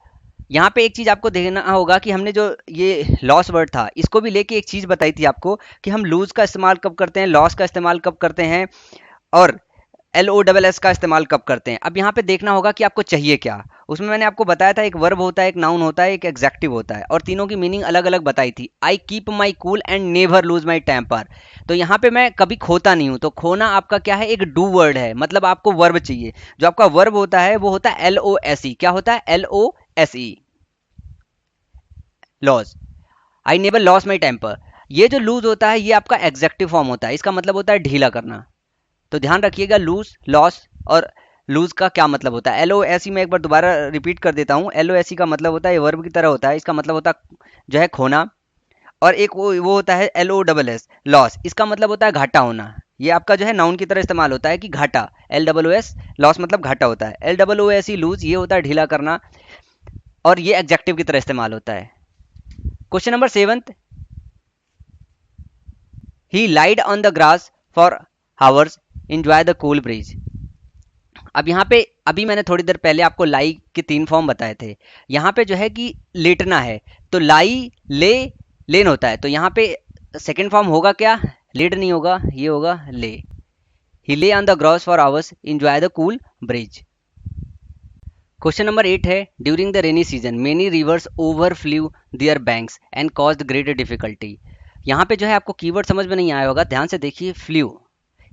[SPEAKER 1] यहाँ पे एक चीज आपको देखना होगा कि हमने जो ये लॉस वर्ड था इसको भी लेके एक चीज बताई थी आपको कि हम लूज का इस्तेमाल कब करते हैं, लॉस का इस्तेमाल कब करते हैं, और LOSS का इस्तेमाल कब करते हैं। अब यहाँ पे देखना होगा कि आपको चाहिए क्या। उसमें मैंने आपको बताया था एक वर्ब होता है, एक नाउन होता है, एक एग्जेक्टिव होता है, और तीनों की मीनिंग अलग अलग बताई थी। I keep my cool and never lose my temper. तो यहाँ पे मैं कभी खोता नहीं हूँ, तो खोना आपका क्या है? एक डू वर्ड है, मतलब आपको वर्ब चाहिए। जो आपका वर्ब होता है वो होता है LOSE। क्या होता है? LOSE, loss. I never loss my temper. ये जो लूज होता है ये आपका एग्जेक्टिव फॉर्म होता है, इसका मतलब होता है ढीला करना। तो ध्यान रखिएगा, लूज, लॉस और लूज का क्या मतलब होता है। LOSE में एक बार दोबारा रिपीट कर देता हूँ। LOSE का मतलब होता है, ये वर्ब की तरह होता है, इसका मतलब होता है जो है खोना। और एक वो होता है LOSS, लॉस, इसका मतलब होता है घाटा होना। ये आपका जो है नाउन की तरह इस्तेमाल होता है कि घाटा, LOS, लॉस मतलब घाटा होता है। LOSE लूज, ये होता है ढीला करना, और ये एग्जेक्टिव की तरह इस्तेमाल होता है। Question number 7, he lied on the grass for hours enjoy the cool breeze. अब यहाँ पे अभी मैंने थोड़ी देर पहले आपको लाई के 3 फॉर्म बताए थे। यहाँ पे जो है कि लेटना है, तो लाई, ले, लेन होता है। तो यहाँ पे सेकंड फॉर्म होगा क्या? लेड नहीं होगा, ये होगा lay. He lay on the grass for hours enjoy the cool breeze. Question number 8 है, during the rainy season many rivers overflew their banks and caused great difficulty. यहाँ पे जो है आपको कीवर्ड समझ में नहीं आया होगा, ध्यान से देखिए। फ्लू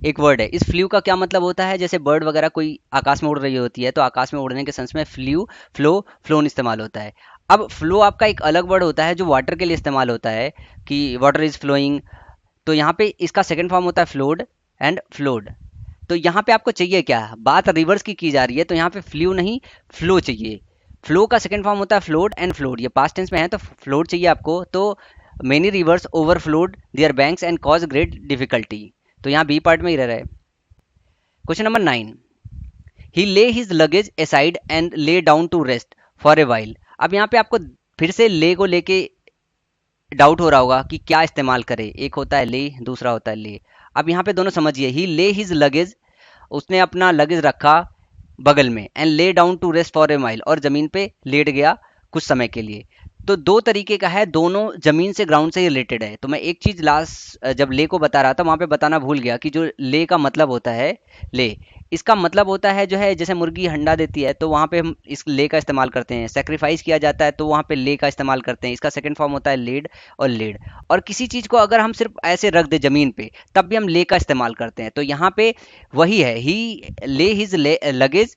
[SPEAKER 1] एक वर्ड है, इस फ्लू का क्या मतलब होता है? जैसे बर्ड वगैरह कोई आकाश में उड़ रही होती है तो आकाश में उड़ने के सेंस में फ्लू, फ्लो, फ्लोन इस्तेमाल होता है। अब फ्लो आपका एक अलग वर्ड होता है जो वाटर के लिए इस्तेमाल होता है कि वाटर इज फ्लोइंग। तो यहाँ पे इसका सेकंड फॉर्म होता है फ्लोड एंड फ्लोड। तो यहाँ पे आपको चाहिए क्या? बात रिवर्स की जा रही है, तो यहाँ पे फ्लू नहीं, फ्लो चाहिए। फ्लो का सेकंड फॉर्म होता है फ्लोड एंड फ्लोड, ये पास्ट टेंस में है तो फ्लोड चाहिए आपको। तो many rivers overflowed their banks and cause great difficulty, तो यहाँ बी पार्ट में ही रह रहा है। Question number 9, he lay his luggage aside and lay down to rest for a while. अब यहाँ पे आपको फिर से ले को लेके डाउट हो रहा होगा कि क्या इस्तेमाल करें, एक होता है ले, दूसरा होता है ले। अब यहाँ पे दोनों समझिए, ही ले हिज लगेज, उसने अपना लगेज रखा बगल में, and lay down to rest for a mile, और जमीन पे लेट गया कुछ समय के लिए। तो दो तरीके का है, दोनों जमीन से, ग्राउंड से ही रिलेटेड है। तो मैं एक चीज लास्ट जब ले को बता रहा था वहां पे बताना भूल गया कि जो ले का मतलब होता है, ले, इसका मतलब होता है जो है जैसे मुर्गी अंडा देती है तो वहां पे हम इस ले का इस्तेमाल करते हैं। सेक्रीफाइस किया जाता है तो वहां पे ले का इस्तेमाल करते हैं। इसका सेकंड फॉर्म होता है लेड और लेड। और किसी चीज को अगर हम सिर्फ ऐसे रख दे जमीन पे तब भी हम ले का इस्तेमाल करते हैं। तो यहाँ पे वही है, he lay his luggage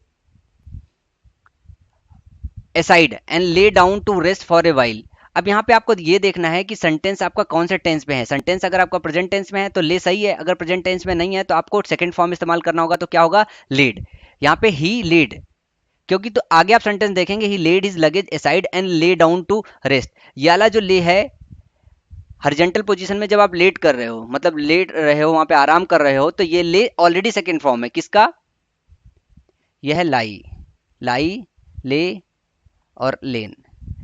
[SPEAKER 1] aside and lay down to rest for a while. अब यहाँ पे आपको ये देखना है कि सेंटेंस आपका कौन से टेंस में है। सेंटेंस अगर आपका प्रेजेंट टेंस में है तो ले सही है, अगर प्रेजेंट टेंस में नहीं है तो आपको सेकंड फॉर्म इस्तेमाल करना होगा। तो क्या होगा? लेड। यहाँ पे ही लेड, क्योंकि तो आगे आप सेंटेंस देखेंगे, he laid his luggage aside and lay down to rest. ये वाला जो ले है हॉरिजॉन्टल पोजीशन में जब आप लेट कर रहे हो, मतलब लेट रहे हो वहां पे आराम कर रहे हो, तो ये ले ऑलरेडी सेकंड फॉर्म है किसका? यह है लाई, लाई, ले और लेन।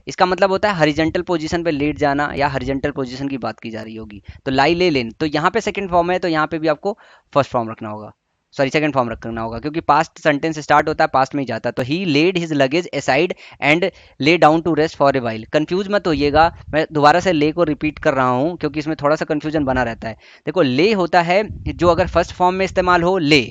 [SPEAKER 1] इसका मतलब होता है हॉरिजॉन्टल पोजीशन पे लेट जाना, या हॉरिजॉन्टल पोजीशन की बात की जा रही होगी। तो लाई, ले, लेन, तो यहाँ पे सेकंड फॉर्म है, तो यहाँ पे भी आपको फर्स्ट फॉर्म रखना होगा, सॉरी सेकंड फॉर्म रखना होगा, क्योंकि पास्ट सेंटेंस स्टार्ट होता है पास्ट में ही जाता है। तो he laid his luggage aside and lay down to rest for a while. Confuse मत होइएगा, मैं दोबारा से ले को रिपीट कर रहा हूँ क्योंकि इसमें थोड़ा सा कंफ्यूजन बना रहता है। देखो, ले होता है जो अगर फर्स्ट फॉर्म में इस्तेमाल हो ले,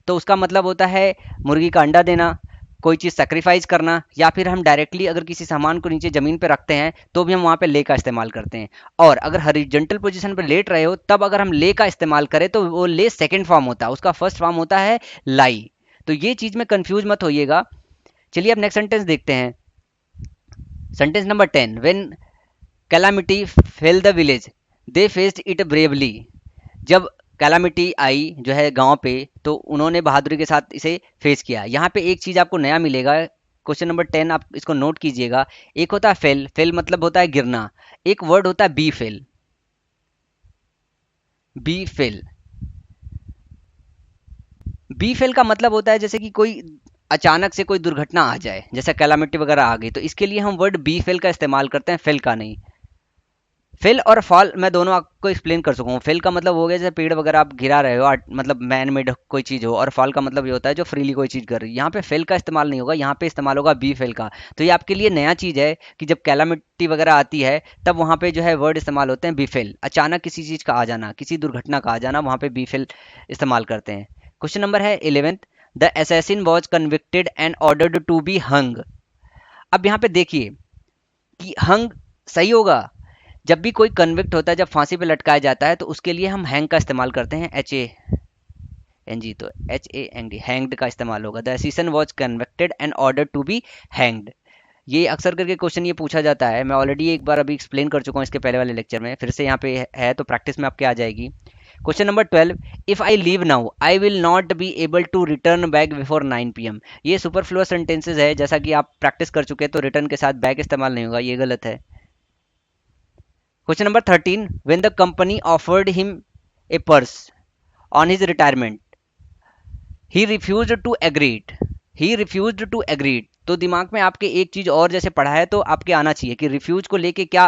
[SPEAKER 1] तो उसका मतलब होता है मुर्गी का अंडा देना, कोई चीज़ सेक्रीफाइस करना, या फिर हम डायरेक्टली अगर किसी सामान को नीचे ज़मीन पे रखते हैं तो भी हम वहाँ पे ले का इस्तेमाल करते हैं। और अगर हॉरिजॉन्टल पोजीशन पे लेट रहे हो तब अगर हम ले का इस्तेमाल करें तो वो ले सेकंड फॉर्म होता है, उसका फर्स्ट फॉर्म होता है लाई। तो ये चीज़ में कंफ्यूज मत होइएगा। चलिए अब नेक्स्ट सेंटेंस देखते हैं। Sentence number 10, when calamity fail the village, they faced it bravely. जब कैलामिटी आई जो है गांव पे, तो उन्होंने बहादुरी के साथ इसे फेस किया। यहाँ पे एक चीज आपको नया मिलेगा, क्वेश्चन नंबर 10 आप इसको नोट कीजिएगा। एक होता है फेल, फेल मतलब होता है गिरना। एक वर्ड होता है befall, befall. Befall का मतलब होता है जैसे कि कोई अचानक से कोई दुर्घटना आ जाए, जैसे कैलामिटी वगैरह आ गई, तो इसके लिए हम वर्ड बी फेल का इस्तेमाल करते हैं, फेल का नहीं। फेल और फॉल मैं दोनों आपको एक्सप्लेन कर सकूँ। फेल का मतलब हो गया जैसे पेड़ वगैरह आप गिरा रहे हो, मतलब मैन मेड कोई चीज़ हो, और फॉल का मतलब ये होता है जो फ्रीली कोई चीज़ कर रही है। यहाँ पे फेल का इस्तेमाल नहीं होगा, यहाँ पे इस्तेमाल होगा बी फेल का। तो ये आपके लिए नया चीज़ है कि जब कैलामिटी वगैरह आती है तब वहाँ पे जो है वर्ड इस्तेमाल होते हैं बी फेल। अचानक किसी चीज़ का आ जाना, किसी दुर्घटना का आ जाना, वहाँ पे बी फेल इस्तेमाल करते हैं। क्वेश्चन नंबर है 11th, the assassin was convicted and ordered to be hung. अब यहाँ पे देखिए कि हंग सही होगा। जब भी कोई कन्विक्ट होता है, जब फांसी पे लटकाया जाता है, तो उसके लिए हम हैंग का इस्तेमाल करते हैं, HANG, तो HANG, हैंग्ड का इस्तेमाल होगा। The assassin was convicted and order to be hanged. ये अक्सर करके क्वेश्चन ये पूछा जाता है, मैं ऑलरेडी एक बार अभी एक्सप्लेन कर चुका हूँ इसके पहले वाले लेक्चर में, फिर से यहाँ पे है तो प्रैक्टिस में आपके आ जाएगी। Question number 12, if I leave now I will not be able to return back before 9 PM। ये सुपरफ्लुअस सेंटेंसेज है, जैसा कि आप प्रैक्टिस कर चुके हैं, तो रिटर्न के साथ बैक इस्तेमाल नहीं होगा, ये गलत है। Question number 13, when the company offered him a purse on his retirement, he refused to agree it. He refused to agree it. तो दिमाग में आपके एक चीज और जैसे पढ़ा है तो आपके आना चाहिए कि रिफ्यूज को लेके क्या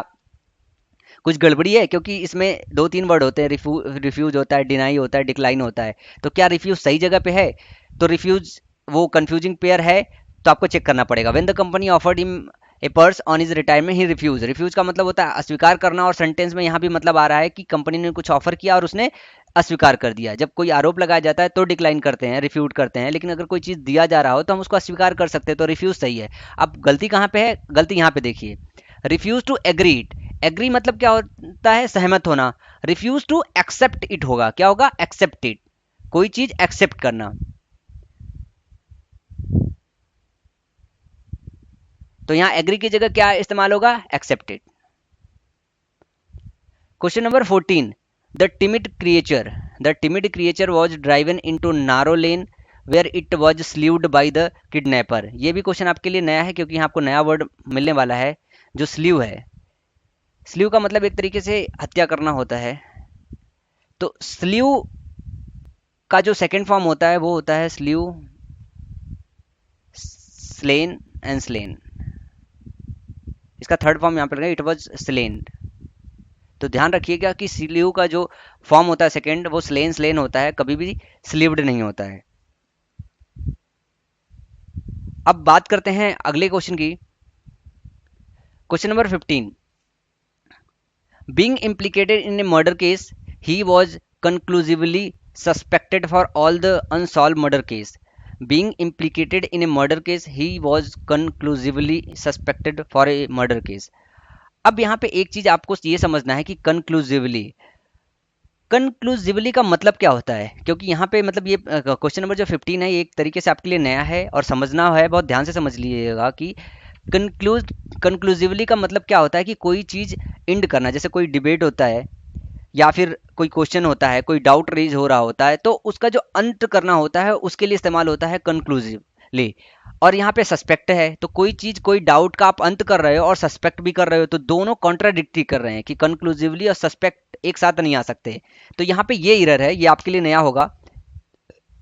[SPEAKER 1] कुछ गड़बड़ी है, क्योंकि इसमें दो तीन वर्ड होते हैं, रिफ्यूज होता है, डिनाई होता है, डिक्लाइन होता है। तो क्या रिफ्यूज सही जगह पे है? तो रिफ्यूज वो कंफ्यूजिंग पेयर है, तो आपको चेक करना पड़ेगा। When the company offered him a purse on his retirement he refuse. Refuse का मतलब होता है अस्वीकार करना, और सेंटेंस में यहाँ भी मतलब आ रहा है कि कंपनी ने कुछ ऑफर किया और उसने अस्वीकार कर दिया। जब कोई आरोप लगाया जाता है तो डिक्लाइन करते हैं, रिफ्यूट करते हैं, लेकिन अगर कोई चीज़ दिया जा रहा हो तो हम उसको अस्वीकार कर सकते हैं, तो रिफ्यूज सही है। अब गलती कहाँ पे है? गलती यहाँ पे देखिए, refuse to agree it. Agree मतलब क्या होता है? सहमत होना। रिफ्यूज टू एक्सेप्ट इट होगा, क्या होगा? एक्सेप्ट इट, कोई चीज एक्सेप्ट करना। तो यहां एग्री की जगह क्या इस्तेमाल होगा? Accepted. Question number 14, the timid creature was driven into narrow lane where it was sleeved by the kidnapper. ये भी क्वेश्चन आपके लिए नया है, क्योंकि यहाँ आपको नया वर्ड मिलने वाला है जो स्लीव है। स्लीव का मतलब एक तरीके से हत्या करना होता है। तो स्लीव का जो सेकंड फॉर्म होता है वो होता है स्लीव स्लेन एंड स्लेन। इसका थर्ड फॉर्म यहाँ पर इट वाज स्लेन। तो ध्यान रखिएगा कि स्लीव का जो फॉर्म होता है सेकंड, वो स्लेन स्लेन होता है, कभी भी स्लीव्ड नहीं होता है। अब बात करते हैं अगले क्वेश्चन की। Question number 15, being implicated in a murder case he was conclusively suspected for all the unsolved murder case. Being implicated in a murder case he was conclusively suspected for a murder case. अब यहाँ पे एक चीज आपको ये समझना है कि कंक्लूसिवली का मतलब क्या होता है, क्योंकि यहाँ पे मतलब ये क्वेश्चन नंबर जो 15 है ये एक तरीके से आपके लिए नया है और समझना है, बहुत ध्यान से समझ लीजिएगा कि कंक्लूसिवली का मतलब क्या होता है कि कोई चीज इंड करना। जैसे कोई डिबेट होता है या फिर कोई क्वेश्चन होता है, कोई डाउट रेज हो रहा होता है, तो उसका जो अंत करना होता है उसके लिए इस्तेमाल होता है कंक्लूसिवली। और यहाँ पे सस्पेक्ट है, तो कोई चीज, कोई डाउट का आप अंत कर रहे हो और सस्पेक्ट भी कर रहे हो, तो दोनों कॉन्ट्राडिक्टरी कर रहे हैं कि कंक्लूसिवली और सस्पेक्ट एक साथ नहीं आ सकते। तो यहाँ पे ये एरर है, ये आपके लिए नया होगा।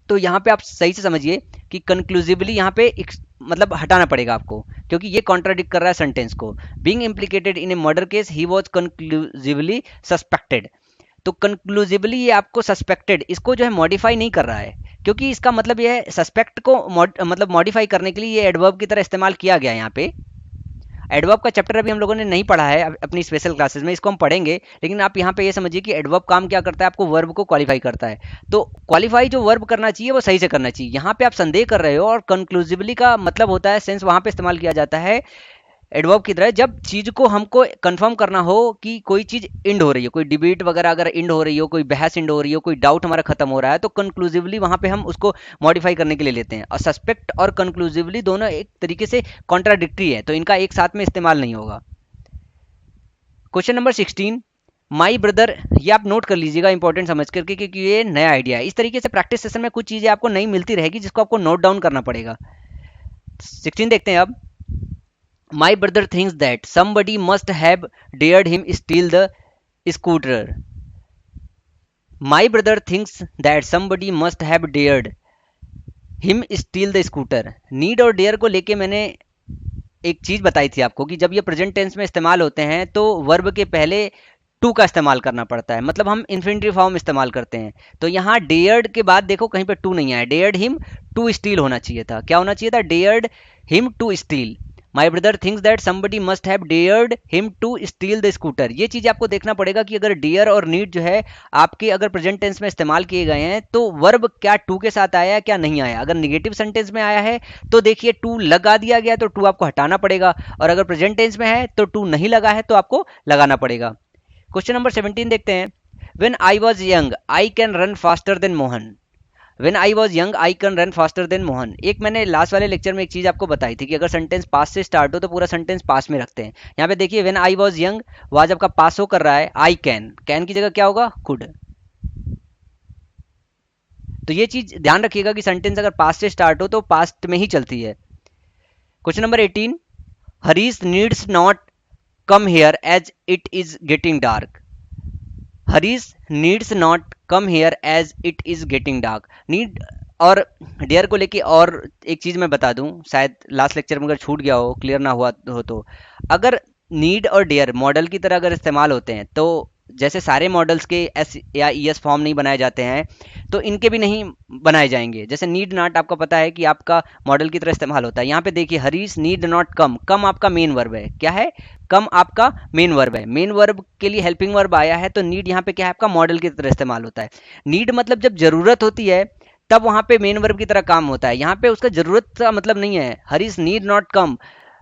[SPEAKER 1] तो यहाँ पे आप सही से समझिए कि कंक्लूसिवली यहाँ पे मतलब हटाना पड़ेगा आपको, क्योंकि ये कॉन्ट्राडिक्ट कर रहा है सेंटेंस को। Being implicated in A murder case he was conclusively suspected. तो कंक्लूसिवली ये आपको सस्पेक्टेड, इसको जो है मॉडिफाई नहीं कर रहा है, क्योंकि इसका मतलब ये है सस्पेक्ट को मतलब मॉडिफाई करने के लिए ये एडवर्ब की तरह इस्तेमाल किया गया है। यहाँ पे एडवर्ब का चैप्टर अभी हम लोगों ने नहीं पढ़ा है अपनी स्पेशल क्लासेस में, इसको हम पढ़ेंगे, लेकिन आप यहाँ पे ये समझिए कि एडवर्ब काम क्या करता है, आपको वर्ब को क्वालिफाई करता है। तो क्वालिफाई जो वर्ब करना चाहिए वो सही से करना चाहिए। यहाँ पे आप संदेह कर रहे हो, और कंक्लूसिवली का मतलब होता है, सेंस वहां पे इस्तेमाल किया जाता है एडवर्ब की तरह, जब चीज को हमको कंफर्म करना हो कि कोई चीज इंड हो रही है, कोई डिबेट वगैरह अगर इंड हो रही हो, कोई बहस इंड हो रही हो, कोई डाउट हमारा खत्म हो रहा है, तो कंक्लूसिवली वहां पे हम उसको मॉडिफाई करने के लिए लेते हैं। और सस्पेक्ट और कंक्लूसिवली दोनों एक तरीके से कॉन्ट्राडिक्टरी है, तो इनका एक साथ में इस्तेमाल नहीं होगा।
[SPEAKER 2] क्वेश्चन नंबर 16, माई ब्रदर, ये आप नोट कर लीजिएगा इंपॉर्टेंट समझ करके, क्योंकि ये नया आइडिया है। इस तरीके से प्रैक्टिस सेशन में कुछ चीजें आपको नहीं मिलती रहेगी जिसको आपको नोट डाउन करना पड़ेगा। 16 देखते हैं अब। माई brother thinks that somebody must have dared him steel the scooter. My brother thinks that somebody must have dared him steel the scooter. Need और डेयर को लेके मैंने एक चीज बताई थी आपको कि जब ये प्रेजेंट टेंस में इस्तेमाल होते हैं तो वर्ब के पहले टू का इस्तेमाल करना पड़ता है, मतलब हम इन्फिनिटिव फॉर्म इस्तेमाल करते हैं। तो यहाँ डेयर्ड के बाद देखो कहीं पे टू नहीं आया, डेयर्ड हिम टू स्टील होना चाहिए था। क्या होना चाहिए था? Dared him to steal. My brother thinks that somebody must have dared him to steal the scooter. ये चीज आपको देखना पड़ेगा कि अगर डेयर और नीड जो है आपके अगर प्रेजेंट टेंस में इस्तेमाल किए गए हैं तो वर्ब क्या टू के साथ आया है क्या नहीं आया। अगर निगेटिव सेंटेंस में आया है तो देखिए टू लगा दिया गया, तो टू आपको हटाना पड़ेगा, और अगर प्रेजेंट टेंस में है तो टू नहीं लगा है तो आपको लगाना पड़ेगा। क्वेश्चन नंबर 17 देखते हैं। When I was young I can run faster than Mohan. When I was young I can run faster than Mohan. एक मैंने लास्ट वाले लेक्चर में एक चीज आपको बताई थी कि अगर सेंटेंस पास से स्टार्ट हो तो पूरा सेंटेंस पास में रखते हैं। यहाँ पे देखिए when I was young, was आपका पास हो कर रहा है, आई कैन, कैन की जगह क्या होगा? कुड। तो ये चीज ध्यान रखिएगा कि सेंटेंस अगर पास्ट से स्टार्ट हो तो पास्ट में ही चलती है। Question number 18, Harish needs not come here as it is getting dark. Harish needs not come here as it is getting dark. Need और डेयर को लेके और एक चीज मैं बता दूं, शायद लास्ट लेक्चर में अगर छूट गया हो, क्लियर ना हुआ हो, तो अगर नीड और डेयर मॉडल की तरह अगर इस्तेमाल होते हैं तो जैसे सारे मॉडल्स के एस या ई एस फॉर्म नहीं बनाए जाते हैं तो इनके भी नहीं बनाए जाएंगे। जैसे नीड नॉट आपको पता है कि आपका मॉडल की तरह इस्तेमाल होता है। यहाँ पे देखिए हरीश नीड नॉट कम, कम आपका मेन वर्ब है। क्या है? कम आपका मेन वर्ब है। मेन वर्ब के लिए हेल्पिंग वर्ब आया है तो नीड यहाँ पे क्या है? आपका मॉडल की तरह इस्तेमाल होता है। नीड मतलब जब जरूरत होती है तब वहां पे मेन वर्ब की तरह काम होता है। यहाँ पे उसका जरूरत का मतलब नहीं है। Harish need not come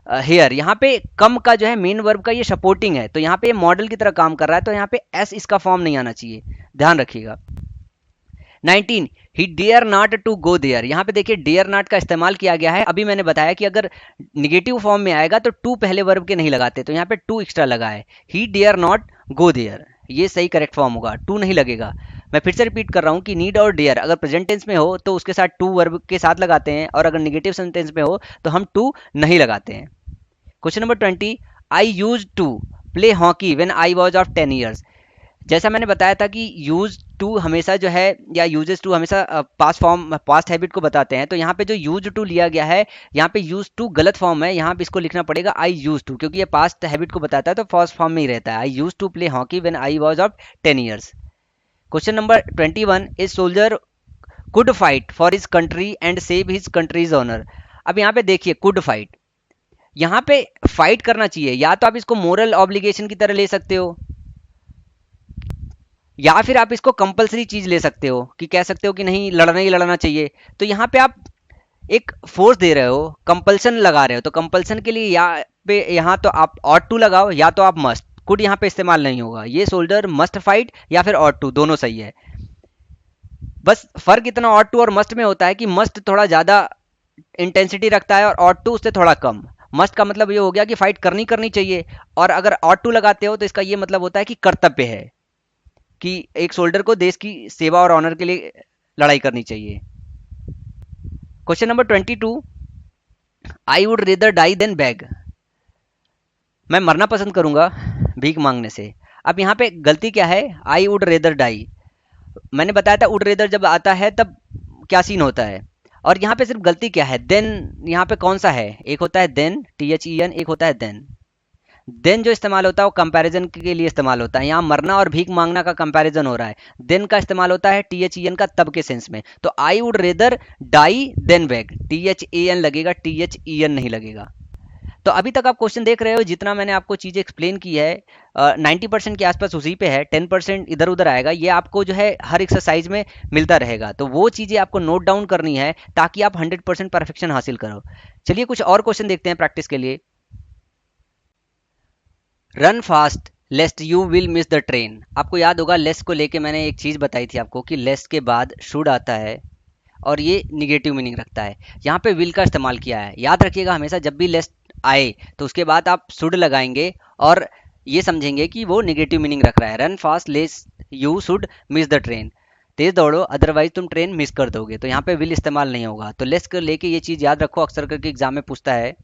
[SPEAKER 2] hair, यहाँ पे कम का जो है मेन वर्ब का ये सपोर्टिंग है, तो यहाँ पे मॉडल की तरह काम कर रहा है, तो यहाँ पे एस इसका फॉर्म नहीं आना चाहिए, ध्यान रखिएगा। 19, he dare not to go there. यहाँ पे देखिए डेयर नॉट का इस्तेमाल किया गया है। अभी मैंने बताया कि अगर निगेटिव फॉर्म में आएगा तो टू पहले वर्ब के नहीं लगाते, तो यहाँ पे टू एक्स्ट्रा लगा है। He dare not go there, ये सही करेक्ट फॉर्म होगा, टू नहीं लगेगा। मैं फिर से रिपीट कर रहा हूँ कि नीड और डेयर अगर प्रेजेंट टेंस में हो तो उसके साथ टू वर्ब के साथ लगाते हैं, और अगर निगेटिव सेंटेंस में हो तो हम टू नहीं लगाते हैं। Question number 20, I use to play hockey when I was of 10 years. जैसा मैंने बताया था कि यूज टू हमेशा जो है या यूजेस टू हमेशा पास्ट फॉर्म पास्ट हैबिट को बताते हैं। तो यहाँ पे जो यूज टू लिया गया है, यहाँ पे यूज टू गलत फॉर्म है, यहाँ पे इसको लिखना पड़ेगा आई यूज टू, क्योंकि ये पास्ट हैबिट को बताता है तो फर्स्ट फॉर्म में ही रहता है। I use to play hockey when I was of 10 years. Question number 21, a soldier could fight for his country and save his country's honour. अब यहाँ पे देखिए कुड फाइट, यहाँ पे फाइट करना चाहिए, या तो आप इसको मोरल ऑब्लिगेशन की तरह ले सकते हो या फिर आप इसको कंपलसरी चीज ले सकते हो कि कह सकते हो कि नहीं लड़ना ही लड़ना चाहिए। तो यहाँ पे आप एक फोर्स दे रहे हो, कंपल्सन लगा रहे हो, तो कंपल्सन के लिए यहाँ तो आप ऑट टू लगाओ या तो आप मस्ट। कुड यहाँ पे इस्तेमाल नहीं होगा। ये सोल्जर मस्ट फाइट या फिर ऑट टू, दोनों सही है। बस फर्क इतना ऑट टू और मस्ट में होता है कि मस्ट थोड़ा ज्यादा इंटेंसिटी रखता है और ऑट टू उससे थोड़ा कम। मस्ट का मतलब ये हो गया कि फाइट करनी करनी चाहिए, और अगर ऑट टू लगाते हो तो इसका ये मतलब होता है कि कर्तव्य है, कि एक सोल्जर को देश की सेवा और ऑनर के लिए लड़ाई करनी चाहिए। Question number 22, I would rather die then beg. मैं मरना पसंद करूंगा भीख मांगने से। अब यहाँ पे गलती क्या है? आई वुड रेदर डाई, मैंने बताया था वुड रेदर जब आता है तब क्या सीन होता है, और यहाँ पे सिर्फ गलती क्या है? देन, यहाँ पे कौन सा है? एक होता है देन THEN, एक होता है देन। देन जो इस्तेमाल होता है वो कंपैरिजन के लिए इस्तेमाल होता है। यहाँ मरना और भीख मांगना का कंपैरिजन हो रहा है। देन का इस्तेमाल होता है THEN का तब के सेंस में। तो I would rather die then beg, THAN लगेगा, THEN नहीं लगेगा। तो अभी तक आप क्वेश्चन देख रहे हो, जितना मैंने आपको चीजें एक्सप्लेन की है 90% के आसपास उसी पे है, 10% इधर उधर आएगा। ये आपको जो है हर एक्सरसाइज में मिलता रहेगा, तो वो चीजें आपको नोट डाउन करनी है ताकि आप 100% परफेक्शन हासिल करो। चलिए कुछ और क्वेश्चन देखते हैं प्रैक्टिस के लिए। Run fast लेस्ट you will miss the train. आपको याद होगा लेस्ट को लेके मैंने एक चीज बताई थी आपको कि लेस्ट के बाद शुड आता है और ये निगेटिव मीनिंग रखता है। यहाँ पे विल का इस्तेमाल किया है। याद रखिएगा हमेशा जब भी लेस्ट आए तो उसके बाद आप शुड लगाएंगे और ये समझेंगे कि वो नेगेटिव मीनिंग रख रहा है। Run fast lest you should miss the train, तेज दौड़ो अदरवाइज तुम ट्रेन मिस कर दोगे। तो यहाँ पे विल इस्तेमाल नहीं होगा। तो लेस कर लेके ये चीज़ याद रखो, अक्सर करके एग्जाम में पूछता है।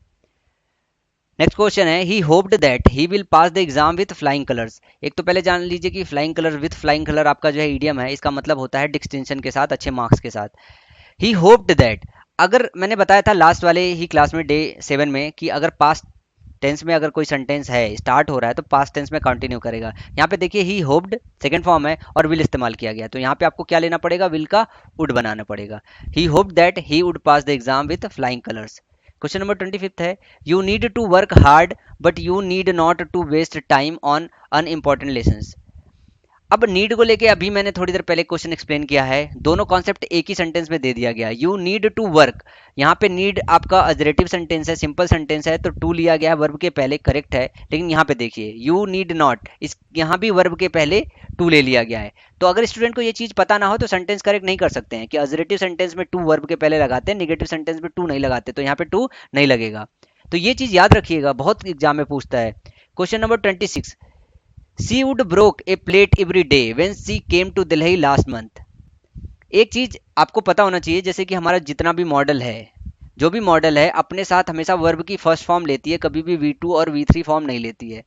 [SPEAKER 2] नेक्स्ट क्वेश्चन है he hoped that he will pass the exam with flying colours. एक तो पहले जान लीजिए कि flying colour with flying colour आपका जो है ईडियम है, इसका मतलब होता है डिस्टिंक्शन के साथ, अच्छे मार्क्स के साथ। ही होप्ड दैट, अगर मैंने बताया था लास्ट वाले ही क्लास में डे 7 में कि अगर पास्ट टेंस में अगर कोई सेंटेंस है स्टार्ट हो रहा है तो पास्ट टेंस में कंटिन्यू करेगा। यहाँ पे देखिए ही होप्ड सेकंड फॉर्म है और विल इस्तेमाल किया गया, तो यहाँ पे आपको क्या लेना पड़ेगा, विल का वुड बनाना पड़ेगा। He hoped that he would pass the exam with flying colours. Question number 25 है you need to work hard but you need not to waste time on unimportant lessons. अब नीड को लेके अभी मैंने थोड़ी देर पहले क्वेश्चन एक्सप्लेन किया है, दोनों कॉन्सेप्ट एक ही सेंटेंस में दे दिया गया। यू नीड टू वर्क, यहाँ पे नीड आपका अजरेटिव सेंटेंस है, सिंपल सेंटेंस है, तो टू लिया गया है वर्ब के पहले, करेक्ट है। लेकिन यहाँ पे देखिए यू नीड नॉट, इस यहाँ भी वर्ब के पहले टू ले लिया गया है। तो अगर स्टूडेंट को ये चीज पता ना हो तो सेंटेंस करेक्ट नहीं कर सकते हैं कि अजरेटिव सेंटेंस में टू वर्ब के पहले लगाते हैं, निगेटिव सेंटेंस में टू नहीं लगाते, तो यहाँ पे टू नहीं लगेगा। तो ये चीज याद रखिएगा, बहुत एग्जाम में पूछता है। Question number 26, She would broke a plate every day when she came to Delhi last month। एक चीज आपको पता होना चाहिए, जैसे कि हमारा जितना भी मॉडल है, जो भी मॉडल है अपने साथ हमेशा वर्ब की फर्स्ट फॉर्म लेती है, कभी भी V2 और V3 फॉर्म नहीं लेती है।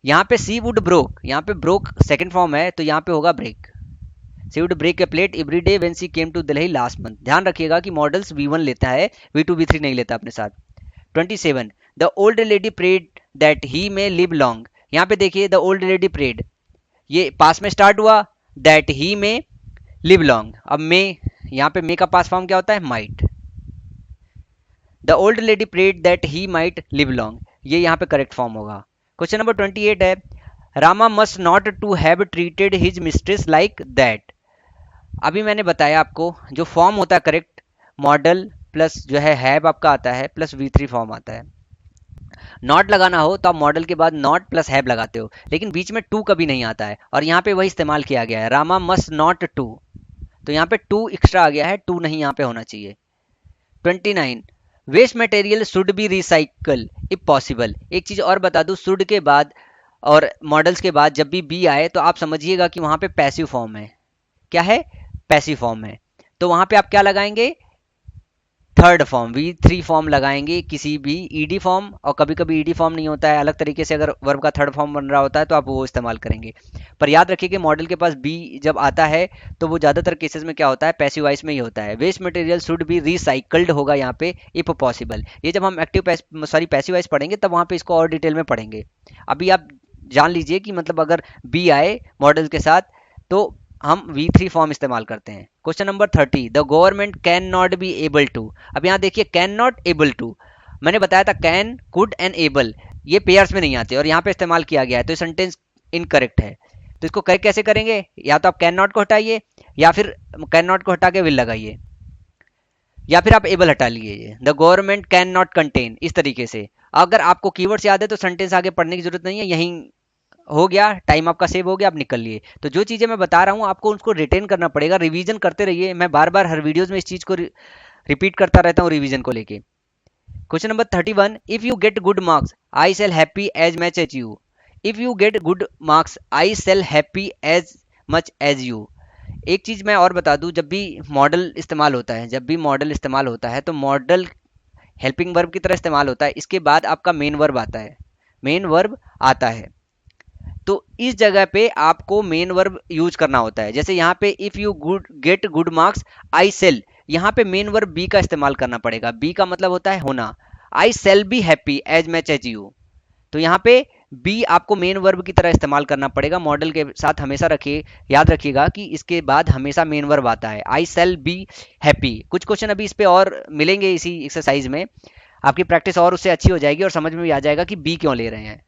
[SPEAKER 2] यहाँ पे सी वुड ब्रोक, यहाँ पे ब्रोक सेकंड फॉर्म है तो यहाँ पे होगा break. She would break a plate every day when she came to Delhi last month. ध्यान रखिएगा कि मॉडल्स V1 लेता है, V2 V3 नहीं लेता अपने साथ। 27, the old lady prayed that he may live long. यहाँ पे देखिए द ओल्ड लेडी प्रेड, ये पास में स्टार्ट हुआ, दैट ही में लिव लॉन्ग। अब मे, यहाँ पे मे का पास फॉर्म क्या होता है, might. The old lady prayed that he might live long, ये यहाँ पे करेक्ट फॉर्म होगा। क्वेश्चन नंबर 28 है Rama must not to have treated his mistress like that. अभी मैंने बताया आपको जो फॉर्म होता है करेक्ट, मॉडल प्लस जो है हैव आपका आता है प्लस V3 फॉर्म आता है। नॉट लगाना हो तो आप मॉडल के बाद नॉट प्लस हैव लगाते हो, लेकिन बीच में टू कभी नहीं आता है, और यहाँ पे वही इस्तेमाल किया गया है, रामा मस्ट नॉट टू, तो यहाँ पे टू एक्स्ट्रा आ गया है, टू नहीं यहाँ पे होना चाहिए। 29, waste material should be recycle if possible. एक चीज और बता दूं, शुड के बाद और मॉडल्स के बाद जब भी बी आए तो आप समझिएगा कि वहां पे पैसिव फॉर्म है। क्या है, पैसिव फॉर्म है, तो वहां पे आप क्या लगाएंगे, थर्ड फॉर्म V3 फॉर्म लगाएंगे, किसी भी ईडी फॉर्म, और कभी कभी ईडी फॉर्म नहीं होता है, अलग तरीके से अगर वर्ब का थर्ड फॉर्म बन रहा होता है तो आप वो इस्तेमाल करेंगे। पर याद रखिए कि मॉडल के पास बी जब आता है तो वो ज़्यादातर केसेस में क्या होता है, पैसिव वॉइस में ही होता है। Waste material should be recycled होगा यहाँ पे इफ पॉसिबल। ये जब हम एक्टिव पैसिव वॉइस पढ़ेंगे तब वहाँ पे इसको और डिटेल में पढ़ेंगे। अभी आप जान लीजिए कि मतलब अगर बी आए मॉडल के साथ तो हम V3 फॉर्म इस्तेमाल करते हैं। Question number 30, the government can not be able to. अब यहाँ देखिए कैन नॉट एबल टू, मैंने बताया था कैन, कुड एंड एबल ये पेयर्स में नहीं आते और यहाँ पे इस्तेमाल किया गया है, तो सेंटेंस इनकरेक्ट है। तो इसको करेक्ट कैसे करेंगे, या तो आप कैन नॉट को हटाइए, या फिर कैन नॉट को हटा के विल लगाइए, या फिर आप एबल हटा लीजिए। The government can not contain, इस तरीके से। अगर आपको कीवर्ड्स याद है तो सेंटेंस आगे पढ़ने की जरूरत नहीं है, यहीं हो गया, टाइम आपका सेव हो गया, आप निकल लिए। तो जो चीज़ें मैं बता रहा हूँ आपको उसको रिटेन करना पड़ेगा, रिवीजन करते रहिए। मैं बार बार हर वीडियोस में इस चीज़ को रिपीट करता रहता हूँ रिवीजन को लेके। Question number 31, if you get good marks I shall happy as much as you. If you get good marks I shall happy as much as you. एक चीज़ मैं और बता दूं, जब भी मॉडल इस्तेमाल होता है, जब भी मॉडल इस्तेमाल होता है तो मॉडल हेल्पिंग वर्ब की तरह इस्तेमाल होता है, इसके बाद आपका मेन वर्ब आता है, मेन वर्ब आता है। तो इस जगह पे आपको मेन वर्ब यूज करना होता है। जैसे यहाँ पे if you good get good marks I shall, यहाँ पे मेन वर्ब बी का इस्तेमाल करना पड़ेगा। बी का मतलब होता है होना, I shall be happy as much as you, तो यहाँ पे बी आपको मेन वर्ब की तरह इस्तेमाल करना पड़ेगा। मॉडल के साथ हमेशा रखिए, याद रखिएगा कि इसके बाद हमेशा मेन वर्ब आता है, आई सेल बी हैप्पी। कुछ क्वेश्चन अभी इस पे और मिलेंगे इसी एक्सरसाइज में, आपकी प्रैक्टिस और उससे अच्छी हो जाएगी और समझ में भी आ जाएगा कि बी क्यों ले रहे हैं।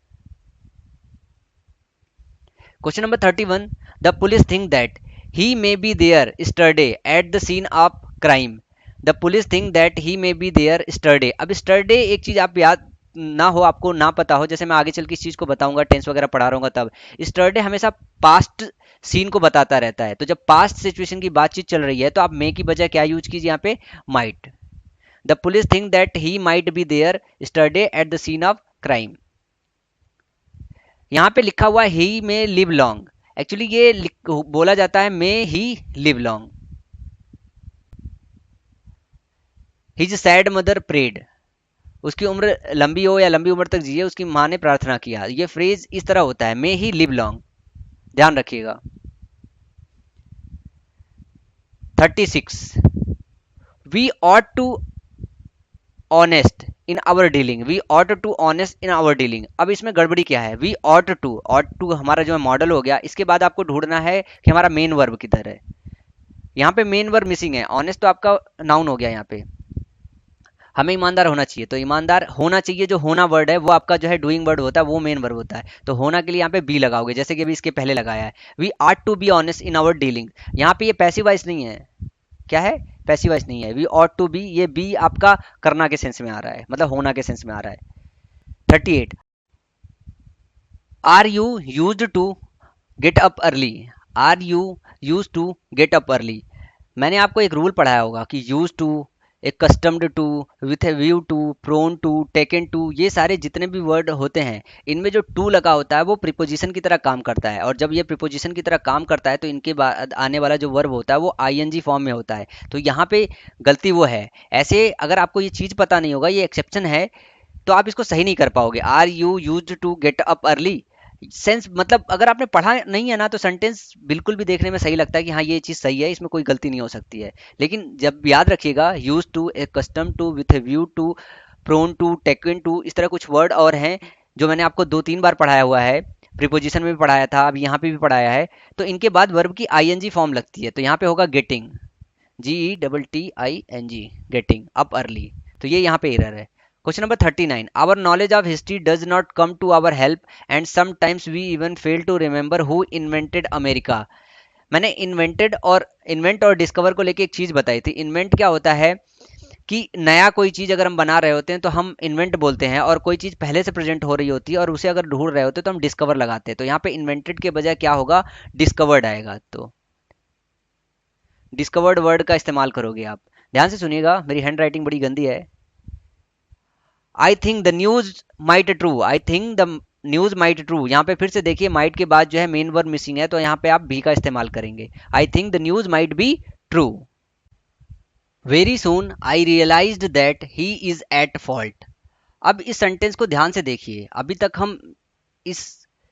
[SPEAKER 2] Question number 31, the police think that he may be there yesterday at the scene of crime. The police think that he may be there yesterday. अब स्टरडे एक चीज आप याद ना हो, आपको ना पता हो, जैसे मैं आगे चल के इस चीज को बताऊंगा, टेंस वगैरह पढ़ा रहा हूँ तब, स्टरडे हमेशा पास्ट सीन को बताता रहता है। तो जब पास्ट सिचुएशन की बातचीत चल रही है तो आप मे की बजाय क्या यूज कीजिए यहाँ पे, might. The police think that he might be there yesterday at the scene of crime. यहाँ पे लिखा हुआ है he may live long, actually ये बोला जाता है may he live long. His sad mother prayed, उसकी उम्र लंबी हो या लंबी उम्र तक जिए, उसकी माँ ने प्रार्थना किया। ये फ्रेज इस तरह होता है, मे ही लिव लॉन्ग, ध्यान रखिएगा। 36, we ought to honest in our dealing, we ought to honest in our dealing. अब इसमें गड़बड़ी क्या है, वी ऑट टू हमारा जो है मॉडल हो गया, इसके बाद आपको ढूंढना है कि हमारा मेन वर्ब किधर है। यहाँ पे मेन वर्ब मिसिंग है, ऑनेस्ट तो आपका नाउन हो गया। यहाँ पे हमें ईमानदार होना चाहिए, तो ईमानदार होना चाहिए जो होना वर्ड है वो आपका जो है डूइंग वर्ड होता है, वो मेन वर्ब होता है। तो होना के लिए यहाँ पे बी लगाओगे, जैसे कि अभी इसके पहले लगाया है, we are to be honest in our dealing. यहाँ पे ये पैसिव वॉइस नहीं है, क्या है, पैसिव वॉइस नहीं है। वी ऑट टू बी, ये बी आपका करना के सेंस में आ रहा है, मतलब होना के सेंस में आ रहा है। 38, are you used to get up early, are you use to get up early. मैंने आपको एक रूल पढ़ाया होगा कि use to, accustomed to, with a view to, prone to, taken to, ये सारे जितने भी वर्ड होते हैं इनमें जो टू लगा होता है वो प्रीपोजिशन की तरह काम करता है। और जब ये प्रीपोजिशन की तरह काम करता है तो इनके बाद आने वाला जो वर्ब होता है वो आईएनजी फॉर्म में होता है। तो यहाँ पे गलती वो है। ऐसे अगर आपको ये चीज़ पता नहीं होगा, ये एक्सेप्शन है, तो आप इसको सही नहीं कर पाओगे। Are you use to get up early, sense मतलब अगर आपने पढ़ा नहीं है ना तो सेंटेंस बिल्कुल भी देखने में सही लगता है कि हाँ ये चीज़ सही है, इसमें कोई गलती नहीं हो सकती है। लेकिन जब याद रखिएगा, use to, custom to, with a view to, prone to, taken to, इस तरह कुछ वर्ड और हैं जो मैंने आपको 2-3 बार पढ़ाया हुआ है, प्रीपोजिशन में भी पढ़ाया था, अब यहाँ पे भी पढ़ाया है। तो इनके बाद वर्ब की आईएनजी फॉर्म लगती है, तो यहाँ पे होगा getting, GETTING, getting up early. तो ये यहाँ पे एरर है। Question number 39, our knowledge of history does not come to our help and sometimes we even fail to remember who invented America. मैंने इन्वेंटेड और इन्वेंट और डिस्कवर को लेके एक चीज बताई थी। इन्वेंट क्या होता है कि नया कोई चीज अगर हम बना रहे होते हैं तो हम इन्वेंट बोलते हैं, और कोई चीज पहले से प्रेजेंट हो रही होती है और उसे अगर ढूंढ रहे होते हैं तो हम डिस्कवर लगाते हैं। तो यहाँ पे इन्वेंटेड के बजाय क्या होगा, डिस्कवर्ड आएगा। तो डिस्कवर्ड वर्ड का इस्तेमाल करोगे आप। ध्यान से सुनिएगा, मेरी हैंड राइटिंग बड़ी गंदी है। आई think the news might true, I think the news might true, यहाँ पे फिर से देखिए माइट के बाद जो है मेन वर्ब मिसिंग है, तो यहाँ पे आप भी का इस्तेमाल करेंगे। I think the news might be true. Very soon I realised that he is at fault. अब इस सेंटेंस को ध्यान से देखिए, अभी तक हम इस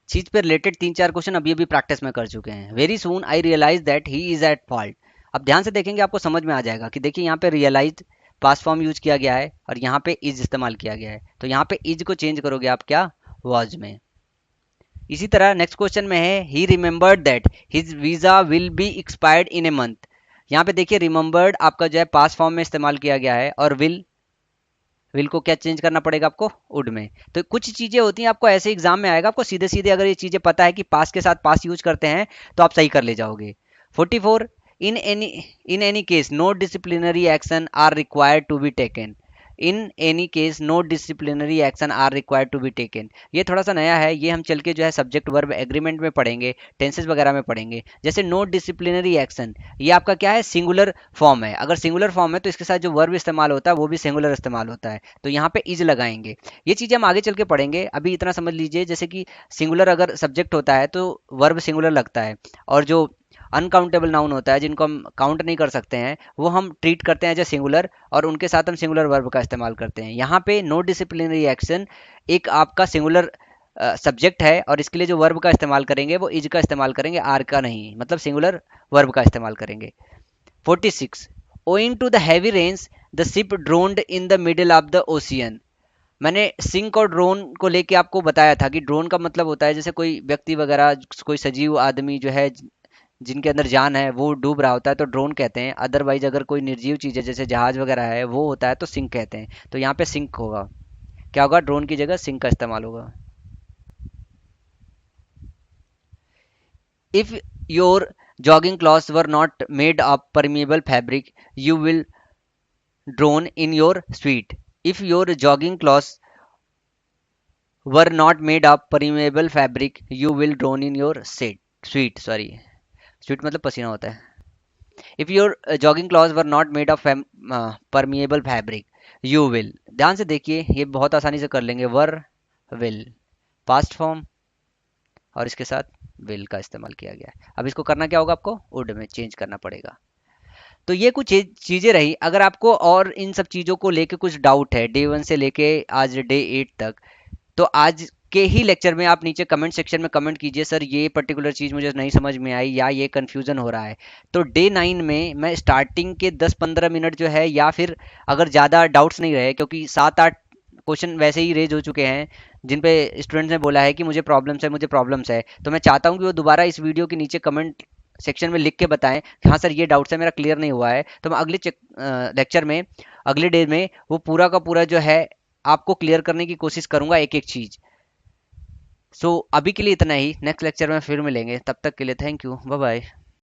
[SPEAKER 2] चीज पे रिलेटेड 3-4 क्वेश्चन अभी अभी प्रैक्टिस में कर चुके हैं। Very soon I realise that he is at fault. अब ध्यान से देखेंगे आपको समझ में आ जाएगा कि देखिए यहाँ पे रियलाइज पास्ट फॉर्म यूज किया गया है और यहाँ पे इज इस्तेमाल किया गया है। तो यहाँ पे इज को चेंज करोगे आप क्या, वॉज में। इसी तरह नेक्स्ट क्वेश्चन में है ही remembered that his visa will be expired in a month. यहाँ पे देखिए रिमेंबर्ड आपका जो है पास्ट फॉर्म में इस्तेमाल किया गया है, और विल को क्या चेंज करना पड़ेगा आपको, वुड में। तो कुछ चीजें होती हैं आपको ऐसे एग्जाम में आएगा, आपको सीधे सीधे अगर ये चीजें पता है कि पास के साथ पास यूज करते हैं तो आप सही कर ले जाओगे। 44, in any case no disciplinary action are required to be taken, in any case no disciplinary action are required to be taken. ये थोड़ा सा नया है, ये हम चल के जो है सब्जेक्ट वर्ब एग्रीमेंट में पढ़ेंगे, टेंसेस वगैरह में पढ़ेंगे। जैसे नो डिसिप्लिनरी एक्शन, ये आपका क्या है, सिंगुलर फॉर्म है। अगर सिंगुलर फॉर्म है तो इसके साथ जो वर्ब इस्तेमाल होता है वो भी सिंगुलर इस्तेमाल होता है, तो यहाँ पे इज लगाएंगे। ये चीज़ें हम आगे चल के पढ़ेंगे, अभी इतना समझ लीजिए जैसे कि सिंगुलर अगर सब्जेक्ट होता है तो वर्ब सिंगुलर लगता है, और जो अनकाउंटेबल नाउन होता है जिनको हम काउंट नहीं कर सकते हैं वो हम ट्रीट करते हैं एज ए सिंगुलर, और उनके साथ हम सिंगुलर वर्ब का इस्तेमाल करते हैं। यहाँ पे नो डिसिप्लिनरी एक्शन एक आपका सिंगुलर सब्जेक्ट है, और इसके लिए जो वर्ब का इस्तेमाल करेंगे वो इज का इस्तेमाल करेंगे, आर का नहीं, मतलब सिंगुलर वर्ब का इस्तेमाल करेंगे। 46, owing to the heavy rains the ship drowned in the middle of the ocean. मैंने सिंक और ड्रोन को लेके आपको बताया था कि ड्रोन का मतलब होता है जैसे कोई व्यक्ति वगैरह, कोई सजीव आदमी जो है जिनके अंदर जान है वो डूब रहा होता है तो ड्रोन कहते हैं। अदरवाइज अगर कोई निर्जीव चीज़ है जैसे जहाज वगैरह है वो होता है तो सिंक कहते हैं। तो यहाँ पे सिंक होगा, क्या होगा, ड्रोन की जगह सिंक का इस्तेमाल होगा। If your jogging clothes were not made of permeable fabric you will drone in your sweet. If your jogging clothes were not made of permeable fabric you will drone in your sweet, sorry sweet मतलब पसीना होता है। If your jogging clothes were not made of permeable fabric you will. ध्यान से देखिए ये बहुत आसानी से कर लेंगे, वर विल पास्ट फॉर्म और इसके साथ विल का इस्तेमाल किया गया है। अब इसको करना क्या होगा, आपको वुड में चेंज करना पड़ेगा। तो ये कुछ चीज़ें रही। अगर आपको और इन सब चीज़ों को लेके कुछ डाउट है डे 1 से लेके आज डे 8 तक, तो आज के ही लेक्चर में आप नीचे कमेंट सेक्शन में कमेंट कीजिए, सर ये पर्टिकुलर चीज़ मुझे नहीं समझ में आई या ये कन्फ्यूज़न हो रहा है। तो डे 9 में मैं स्टार्टिंग के 10-15 मिनट जो है, या फिर अगर ज़्यादा डाउट्स नहीं रहे, क्योंकि 7-8 क्वेश्चन वैसे ही रेज हो चुके हैं जिन पे स्टूडेंट्स ने बोला है कि मुझे प्रॉब्लम्स है, तो मैं चाहता हूँ कि वो दोबारा इस वीडियो के नीचे कमेंट सेक्शन में लिख के बताएं कि हाँ सर ये डाउट्स है, मेरा क्लियर नहीं हुआ है। तो मैं अगले लेक्चर में, अगले डे में वो पूरा का पूरा जो है आपको क्लियर करने की कोशिश करूंगा, एक एक चीज़। सो अभी के लिए इतना ही, नेक्स्ट लेक्चर में फिर मिलेंगे, तब तक के लिए थैंक यू, बाय बाय।